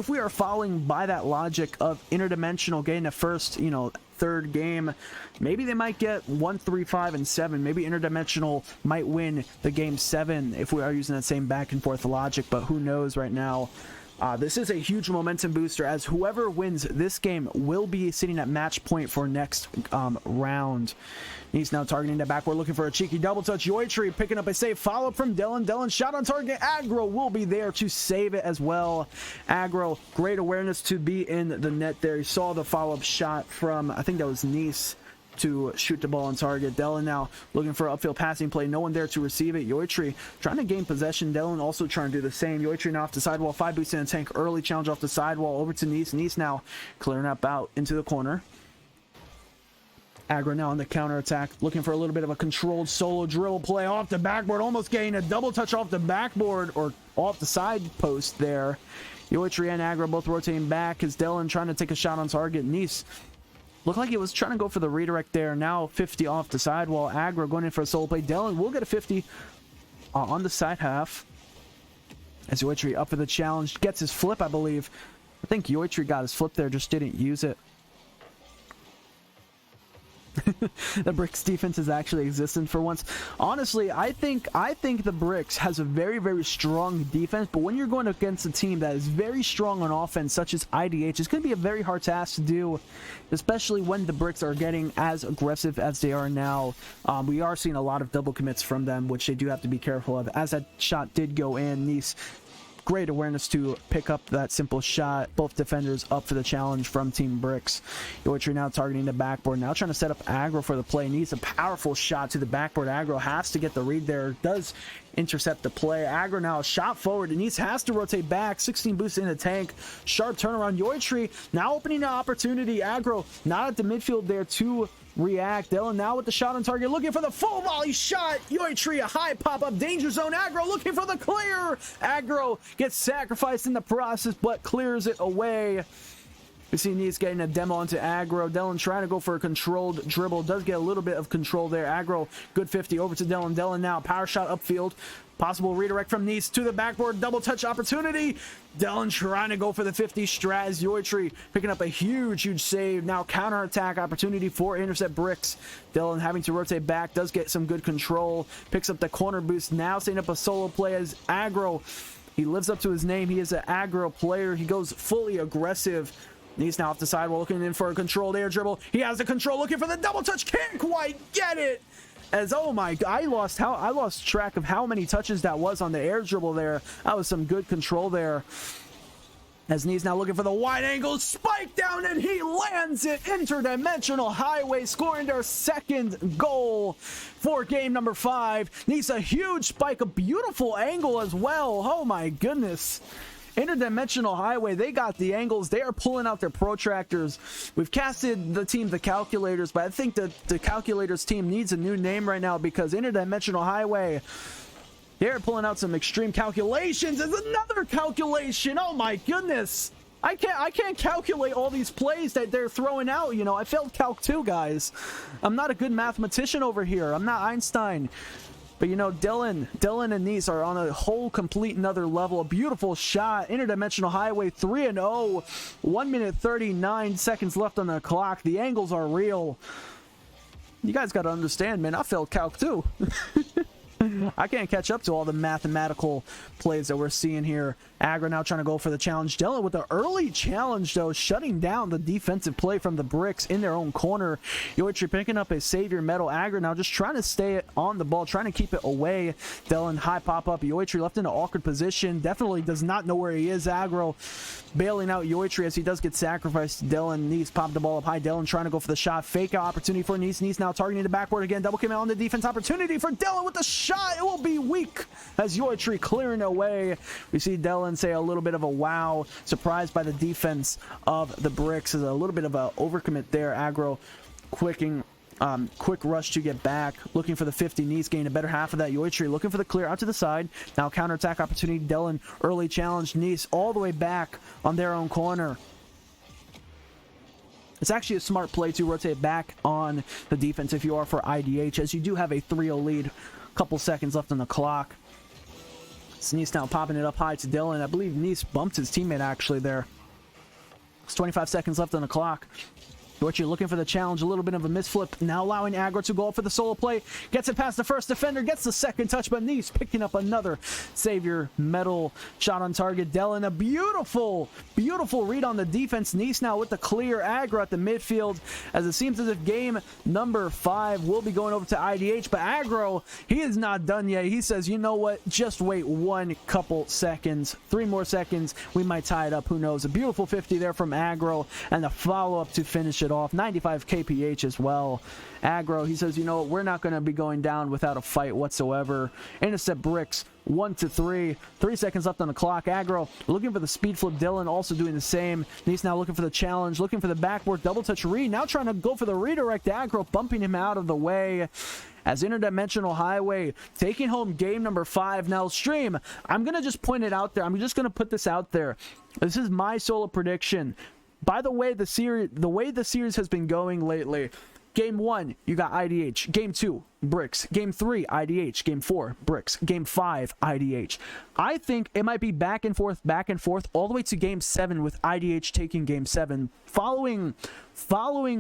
we are following by that logic of Interdimensional getting the first, you know, third game, maybe they might get 1, 3, 5, and 7. Maybe Interdimensional might win the game 7 if we are using that same back and forth logic. But who knows right now? This is a huge momentum booster, as whoever wins this game will be sitting at match point for next round. He's now targeting the back. We're looking for a cheeky double touch. Yiotre picking up a save. Follow up from Dylan. Dylan shot on target. Agro will be there to save it as well. Agro, great awareness to be in the net there. He saw the follow-up shot from, I think that was Nice, to shoot the ball on target. Dylan now looking for an upfield passing play. No one there to receive it. Yiotre trying to gain possession. Dylan also trying to do the same. Yiotre now off the sidewall. 5 boots in a tank. Early challenge off the sidewall over to Nice. Nice now clearing up out into the corner. Agro now on the counter attack, looking for a little bit of a controlled solo dribble play off the backboard, almost getting a double touch off the backboard or off the side post there. Yiotre and Agro both rotating back as Dylan trying to take a shot on target. Nice looked like he was trying to go for the redirect there. Now 50 off the sidewall. Agro going in for a solo play. Dylan will get a 50 on the side half as Yiotre up for the challenge. Gets his flip, I believe. I think Yiotre got his flip there, just didn't use it. The Bricks defense is actually existent for once. Honestly, I think the Bricks has a very, very strong defense, but when you're going against a team that is very strong on offense, such as IDH, it's going to be a very hard task to do, especially when the Bricks are getting as aggressive as they are now. We are seeing a lot of double commits from them, which they do have to be careful of. As that shot did go in, Nice, great awareness to pick up that simple shot. Both defenders up for the challenge from Team Bricks. Yiotre now targeting the backboard. Now trying to set up Agro for the play. Needs a powerful shot to the backboard. Agro has to get the read there. Does intercept the play. Agro now a shot forward. Denise has to rotate back. 16 boosts in the tank. Sharp turnaround. Yiotre now opening an opportunity. Agro not at the midfield there to react. Dylan now with the shot on target, looking for the full volley shot. Yiotre, a high pop-up danger zone. Agro looking for the clear. Agro gets sacrificed in the process, but clears it away. We see Nice getting a demo onto Agro. Dylan trying to go for a controlled dribble. Does get a little bit of control there. Agro, good 50 over to Dylan. Dylan now, power shot upfield. Possible redirect from Nice to the backboard. Double touch opportunity. Dylan trying to go for the 50 strat. Yiotre picking up a huge save. Now counter attack opportunity for Intercept Bricks. Dylan having to rotate back. Does get some good control. Picks up the corner boost. Now setting up a solo play as Agro. He lives up to his name. He is an Agro player. He goes fully aggressive. He's now off the sidewall looking in for a controlled air dribble. He has the control looking for the double touch. Can't quite get it. As oh my god, I lost track of how many touches that was on the air dribble there. That was some good control there. As Nee's now looking for the wide angle spike down, and he lands it. Interdimensional Highway scoring their second goal for game number 5. Nee's a huge spike, a beautiful angle as well. Oh my goodness. Interdimensional Highway, they got the angles. They are pulling out their protractors. We've casted the team the Calculators, but I think that the Calculators team needs a new name right now, because Interdimensional Highway, they're pulling out some extreme calculations. There's another calculation. Oh my goodness. I can't calculate all these plays that they're throwing out. You know, I failed Calc 2, guys. I'm not a good mathematician over here. I'm not Einstein. But, you know, Dylan and Nice are on a whole complete another level. A beautiful shot. Interdimensional Highway 3-0. 1 minute 39 seconds left on the clock. The angles are real. You guys got to understand, man. I failed Calc too. I can't catch up to all the mathematical plays that we're seeing here. Agro now trying to go for the challenge. Dylan with the early challenge, though, shutting down the defensive play from the Bricks in their own corner. Yiotre picking up a savior medal. Agro now just trying to stay on the ball, trying to keep it away. Dylan high pop up. Yiotre left in an awkward position. Definitely does not know where he is. Agro bailing out Yiotre as he does get sacrificed. Dylan, Nice popped the ball up high. Dylan trying to go for the shot. Fake out opportunity for Nice. Nice now targeting the backboard again. Double came out on the defense. Opportunity for Dylan with the shot. It will be weak as Yiotre clearing away. We see Dylan say a little bit of a wow. Surprised by the defense of the Bricks. Is a little bit of a overcommit there. Agro quicking quick rush to get back, looking for the 50. Nice gained a better half of that. Yiotre looking for the clear out to the side. Now counterattack opportunity. Dylan early challenge. Nice all the way back on their own corner. It's actually a smart play to rotate back on the defense if you are for IDH, as you do have a 3-0 lead. Couple seconds left on the clock. It's Nice now popping it up high to Dylan. I believe Nice bumped his teammate actually there. It's 25 seconds left on the clock. Yiotre looking for the challenge, a little bit of a misflip, now allowing Agro to go up for the solo play, gets it past the first defender, gets the second touch, but Nice picking up another Savior Metal shot on target. Dylan, a beautiful read on the defense. Nice now with the clear. Agro at the midfield, as it seems as if game number 5 will be going over to IDH, but Agro, he is not done yet. He says, you know what, just wait one couple seconds, 3 more seconds, we might tie it up, who knows. A beautiful 50 there from Agro, and the follow-up to finish it off. 95 kph as well. Agro, he says, you know what, we're not going to be going down without a fight whatsoever. Intercept bricks 1-3. 3 seconds left on the clock. Agro looking for the speed flip. Dylan also doing the same. He's now looking for the challenge, looking for the backboard double touch read, now trying to go for the redirect. Agro bumping him out of the way, as Interdimensional Highway taking home game number 5. Now, stream, I'm going to just point it out there. I'm just going to put this out there. This is my solo prediction. By the way, the series has been going lately. Game 1, you got IDH. Game 2, Bricks. Game 3, IDH. Game 4, Bricks. Game 5, IDH. I think it might be back and forth, all the way to Game 7 with IDH taking Game 7. Following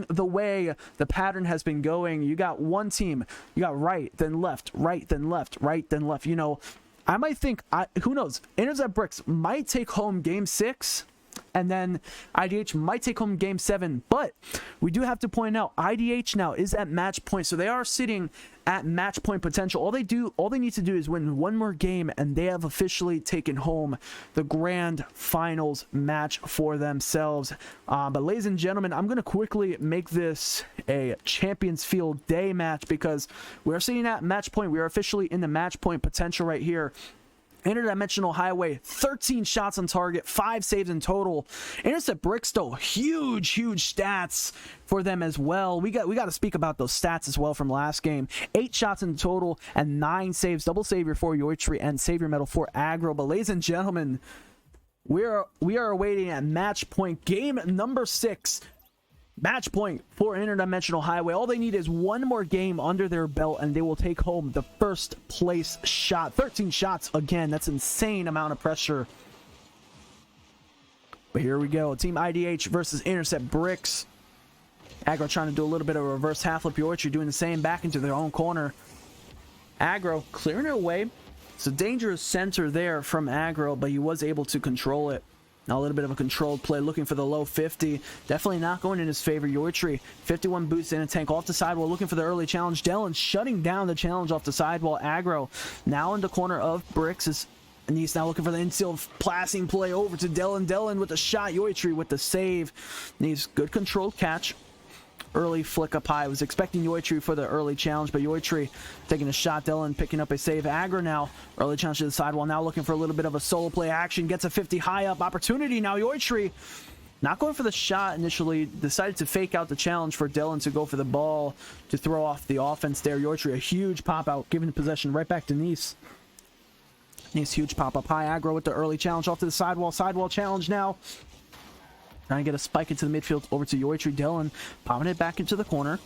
the way the pattern has been going, you got one team. You got right, then left, right, then left, right, then left. You know, I might think, who knows, Intercept Bricks might take home Game 6. And then IDH might take home Game 7. But we do have to point out, IDH now is at match point. So they are sitting at match point potential. All they need to do is win one more game, and they have officially taken home the grand finals match for themselves. But ladies and gentlemen, I'm going to quickly make this a Champions Field Day match, because we're sitting at match point. We are officially in the match point potential right here. Interdimensional Highway, 13 shots on target, 5 saves in total. Intercept Bricks, though, huge stats for them as well. We got to speak about those stats as well from last game. 8 shots in total and 9 saves. Double savior for Yiotre and savior medal for Agro. But ladies and gentlemen, we are awaiting at match point, game number 6. Match point for Interdimensional Highway. All they need is one more game under their belt, and they will take home the first place shot. 13 shots again. That's an insane amount of pressure. But here we go. Team IDH versus Intercept Bricks. Agro trying to do a little bit of a reverse half flip. Yiotre doing the same back into their own corner. Agro clearing it away. It's a dangerous center there from Agro, but he was able to control it. Now a little bit of a controlled play, looking for the low 50. Definitely not going in his favor. Yiotre, 51 boosts in a tank off the sidewall, looking for the early challenge. Dylan shutting down the challenge off the sidewall. Agro now in the corner of Bricks. And he's now looking for the infield passing play over to Dylan. Dylan with the shot. Yiotre with the save. Needs good controlled catch. Early flick up high. Was expecting Yiotre for the early challenge, but Yiotre taking a shot. Dylan picking up a save. Agro now early challenge to the sidewall. Now looking for a little bit of a solo play action. Gets a 50 high up opportunity. Now Yiotre not going for the shot initially. Decided to fake out the challenge for Dylan to go for the ball to throw off the offense there. Yiotre a huge pop out, giving the possession right back to Nice. Nice huge pop up high. Agro with the early challenge off to the sidewall. Sidewall challenge now. Trying to get a spike into the midfield over to Yiotre. Dylan popping it back into the corner.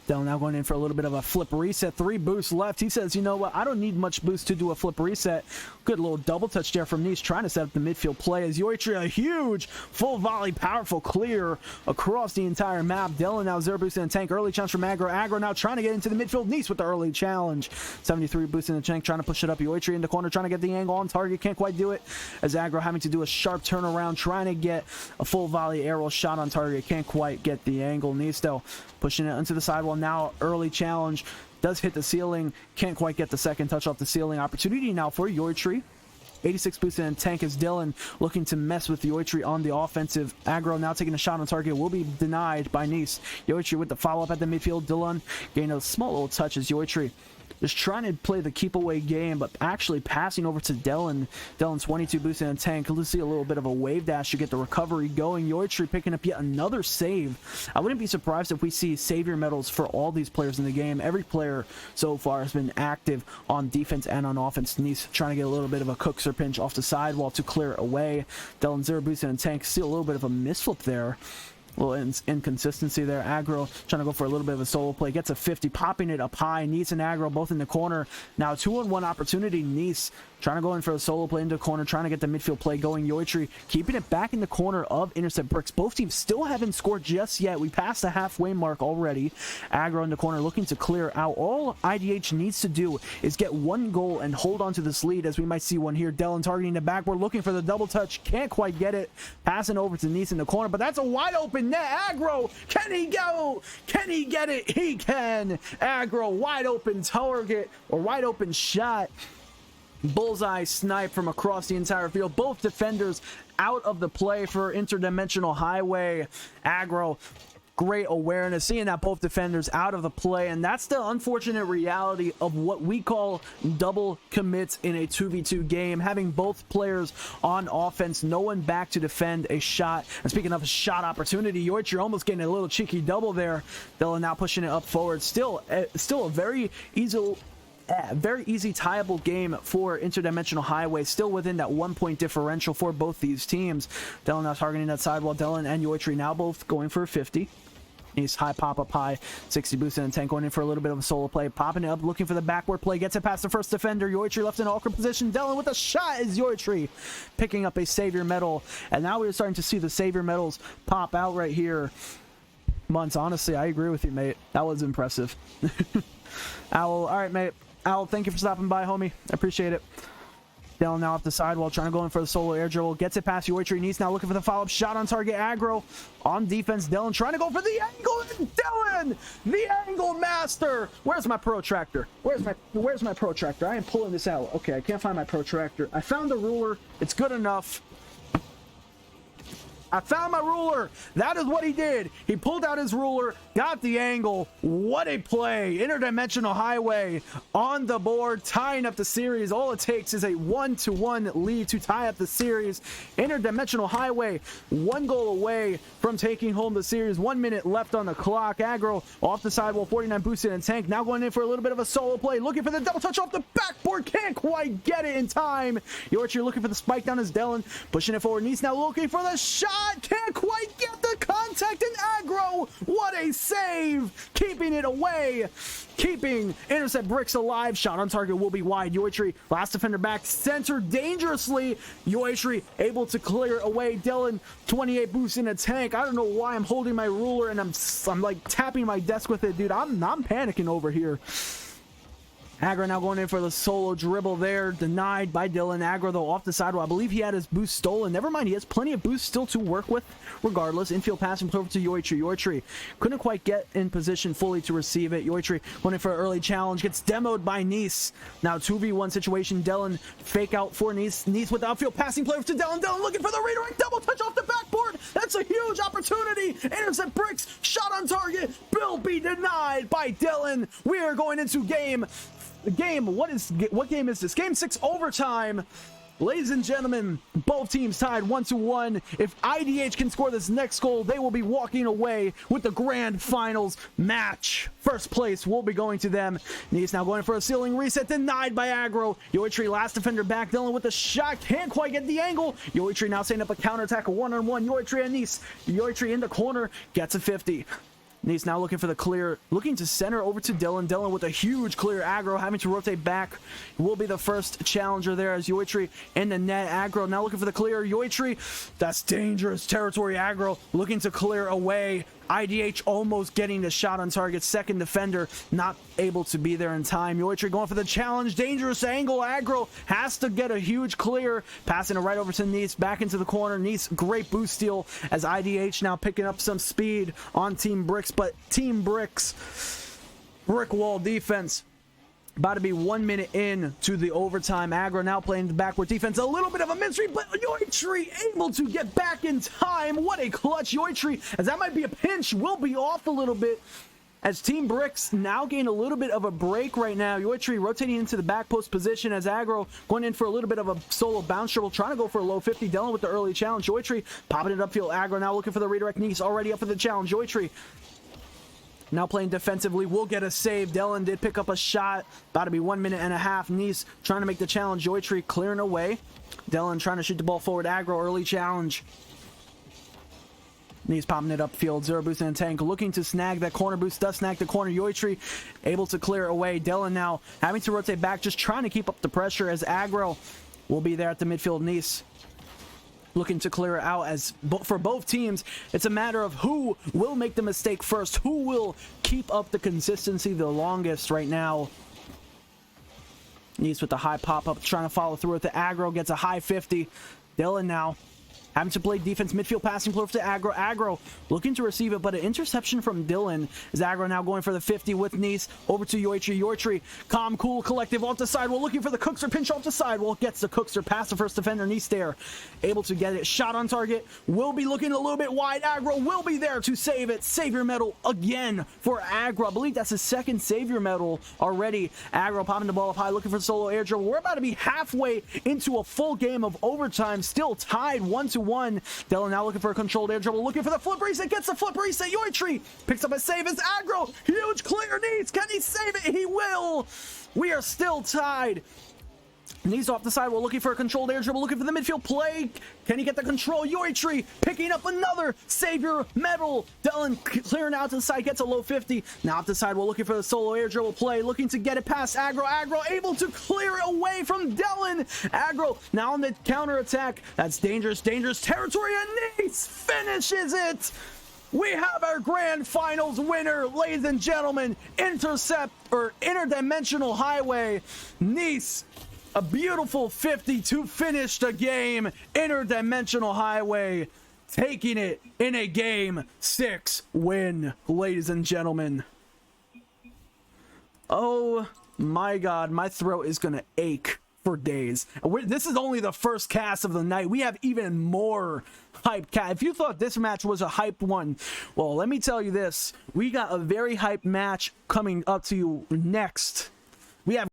Dylan now going in for a little bit of a flip reset. 3 boosts left. He says, you know what, I don't need much boost to do a flip reset. Good little double touch there from Nice, trying to set up the midfield play as Yiotre, a huge full volley, powerful clear across the entire map. Dylan now 0 boost in the tank. Early challenge from Agro. Agro now trying to get into the midfield. Nice with the early challenge. 73 boost in the tank, trying to push it up. Yiotre in the corner, trying to get the angle on target. Can't quite do it, as Agro having to do a sharp turnaround, trying to get a full volley arrow shot on target. Can't quite get the angle. Nice though pushing it into the sidewall. Now early challenge does hit the ceiling. Can't quite get the second touch off the ceiling. Opportunity now for Yiotre. 86 boost in tank as Dylan looking to mess with Yiotre on the offensive. Agro now taking a shot on target, will be denied by Nice. Yiotre with the follow-up at the midfield. Dylan gained a small little touch as Yiotre just trying to play the keep away game, but actually passing over to Dylan. Dylan 22 boosting a tank. Let's see a little bit of a wave dash to get the recovery going. Yiotre picking up yet another save. I wouldn't be surprised if we see savior medals for all these players in the game. Every player so far has been active on defense and on offense. Nice trying to get a little bit of a cookser pinch off the sidewall to clear it away. Dylan 0 boosting a tank. See a little bit of a misflip there. A little inconsistency there. Agro trying to go for a little bit of a solo play. Gets a 50, popping it up high. Nice and Agro both in the corner. Now 2-on-1 opportunity. Nice trying to go in for a solo play into the corner, trying to get the midfield play going. Yiotre keeping it back in the corner of Intercept Bricks. Both teams still haven't scored just yet. We passed the halfway mark already. Agro in the corner looking to clear out. All IDH needs to do is get one goal and hold on to this lead, as we might see one here. Dylan targeting the back. We're looking for the double touch. Can't quite get it. Passing over to Nice in the corner, but that's a wide open net. Agro, can he go? Can he get it? He can. Agro, wide open target or wide open shot. Bullseye snipe from across the entire field. Both defenders out of the play for Interdimensional Highway. Agro, great awareness, seeing that both defenders out of the play, and that's the unfortunate reality of what we call double commits in a 2v2 game. Having both players on offense, no one back to defend a shot. And speaking of a shot opportunity, Yiotre almost getting a little cheeky double there. Dylan now pushing it up forward. Still a very easy tieable game for Interdimensional Highway, still within that 1-point differential for both these teams. Dylan now targeting that sidewall. Dylan and Yiotre now both going for a 50. He's high pop up high, 60 boosting and tank, going in for a little bit of a solo play, popping it up, looking for the backward play, gets it past the first defender. Yiotre left in an awkward position. Dylan with a shot is Yiotre picking up a savior medal, and now we're starting to see the savior medals pop out right here. Months, honestly, I agree with you, mate. That was impressive. Owl, all right, mate. Owl, thank you for stopping by, homie. I appreciate it. Dylan now off the sidewall, trying to go in for the solo air dribble. Gets it past Yiotre. Nice now looking for the follow-up shot on target. Agro on defense. Dylan trying to go for the angle. Dylan, the angle master. Where's my protractor? Where's my protractor? I am pulling this out. Okay, I can't find my protractor. I found the ruler. It's good enough. I found my ruler. That is what he did. He pulled out his ruler, got the angle. What a play. Interdimensional Highway on the board, tying up the series. All it takes is a 1-1 lead to tie up the series. Interdimensional Highway, 1 goal away from taking home the series. 1 minute left on the clock. Agro off the sidewall, 49 boosted and tank. Now going in for a little bit of a solo play. Looking for the double touch off the backboard. Can't quite get it in time. Yiotre looking for the spike down as Dylan. Pushing it forward. Nice now looking for the shot. Can't quite get the contact in Agro. What a save. Keeping it away. Keeping Intercept Bricks alive. Shot on target will be wide. Yiotre, last defender back, center dangerously. Yiotre able to clear away. Dylan, 28 boosts in a tank. I don't know why I'm holding my ruler and I'm like tapping my desk with it, dude. I'm panicking over here. Agro now going in for the solo dribble there, denied by Dylan. Agro though off the sidewall. I believe he had his boost stolen. Never mind, he has plenty of boosts still to work with regardless. Infield passing over to Yiotre. Yiotre couldn't quite get in position fully to receive it. Yiotre going in for an early challenge, gets demoed by Nice. Now 2v1 situation. Dylan fake out for Nice. Nice with the outfield passing play to Dylan. Dylan looking for the redirect double touch off the backboard. That's a huge opportunity. Intercept Bricks, shot on target, will be denied by Dylan. We are going into game, what game is this? Game 6 overtime. Ladies and gentlemen, both teams tied 1-1. If IDH can score this next goal, they will be walking away with the grand finals match. First place will be going to them. Nice now going for a ceiling reset, denied by Agro. Yiotre last defender back. Dylan with the shot, can't quite get the angle. Yiotre now setting up a counterattack, a 1-on-1. Yiotre and Nice. Yiotre in the corner, gets a 50. Nice now looking for the clear, looking to center over to Dylan. Dylan with a huge clear. Agro having to rotate back, will be the first challenger there as Yiotre in the net. Agro now looking for the clear. Yiotre, that's dangerous territory. Agro looking to clear away. IDH almost getting the shot on target. Second defender not able to be there in time. Yiotre going for the challenge. Dangerous angle. Agro has to get a huge clear. Passing it right over to Nice. Back into the corner. Nice, great boost steal as IDH now picking up some speed on Team Bricks. But Team Bricks, brick wall defense. About to be 1 minute in to the overtime. Agro now playing the backward defense. A little bit of a mystery, but Yiotre able to get back in time. What a clutch. Yiotre, as that might be a pinch, will be off a little bit. as Team Bricks now gain a little bit of a break right now. Yiotre rotating into the back post position as Agro going in for a little bit of a solo bounce dribble, trying to go for a low 50. Dylan with the early challenge. Yiotre popping it upfield. Agro now looking for the redirect. Nice already up for the challenge. Yiotre now playing defensively, will get a save. Dylan did pick up a shot. About to be 1 minute and a half. Nice trying to make the challenge. Yiotre clearing away. Dylan trying to shoot the ball forward. Agro early challenge. Nice popping it upfield. Zero boost and tank looking to snag that corner boost. Does snag the corner. Yiotre able to clear it away. Dylan now having to rotate back, just trying to keep up the pressure as Agro will be there at the midfield. Nice looking to clear it out, as for both teams it's a matter of who will make the mistake first, who will keep up the consistency the longest right now. Nice with the high pop-up, trying to follow through with the Agro, gets a high 50. Dylan now having to play defense, midfield passing play to Agro. Agro looking to receive it, but an interception from Dylan. Is Agro now going for the 50 with Nice over to Yiotre. Yiotre, calm, cool, collective off the sidewall, looking for the Cookster pinch off the sidewall. Gets the Cookster past the first defender. Nice there, able to get it. Shot on target. Will be looking a little bit wide. Agro will be there to save it. Savior medal again for Agro. I believe that's his second Savior medal already. Agro popping the ball up high, looking for the solo air dribble. We're about to be halfway into a full game of overtime, still tied 1-1. Dylan now looking for a controlled air dribble, looking for the flip reset, gets the flip reset. Yiotre picks up a save as Agro, huge clear. Needs, can he save it? He will. We are still tied. Knees off the sidewall, looking for a controlled air dribble, looking for the midfield play. Can he get the control? Yiotre picking up another Savior medal. Dylan clearing out to the side, gets a low 50. Now off the sidewall, looking for the solo air dribble play, looking to get it past Agro. Agro able to clear it away from Dylan. Agro now on the counter attack. That's dangerous, dangerous territory, and Nice finishes it. We have our grand finals winner, ladies and gentlemen. Intercept, or Interdimensional Highway. Nice. A beautiful 50 to finish the game. Interdimensional Highway taking it in a game 6 win, ladies and gentlemen. Oh my god, my throat is gonna ache for days. This is only the first cast of the night. We have even more hype cast. If you thought this match was a hype one, well, let me tell you this. We got a very hype match coming up to you next. We have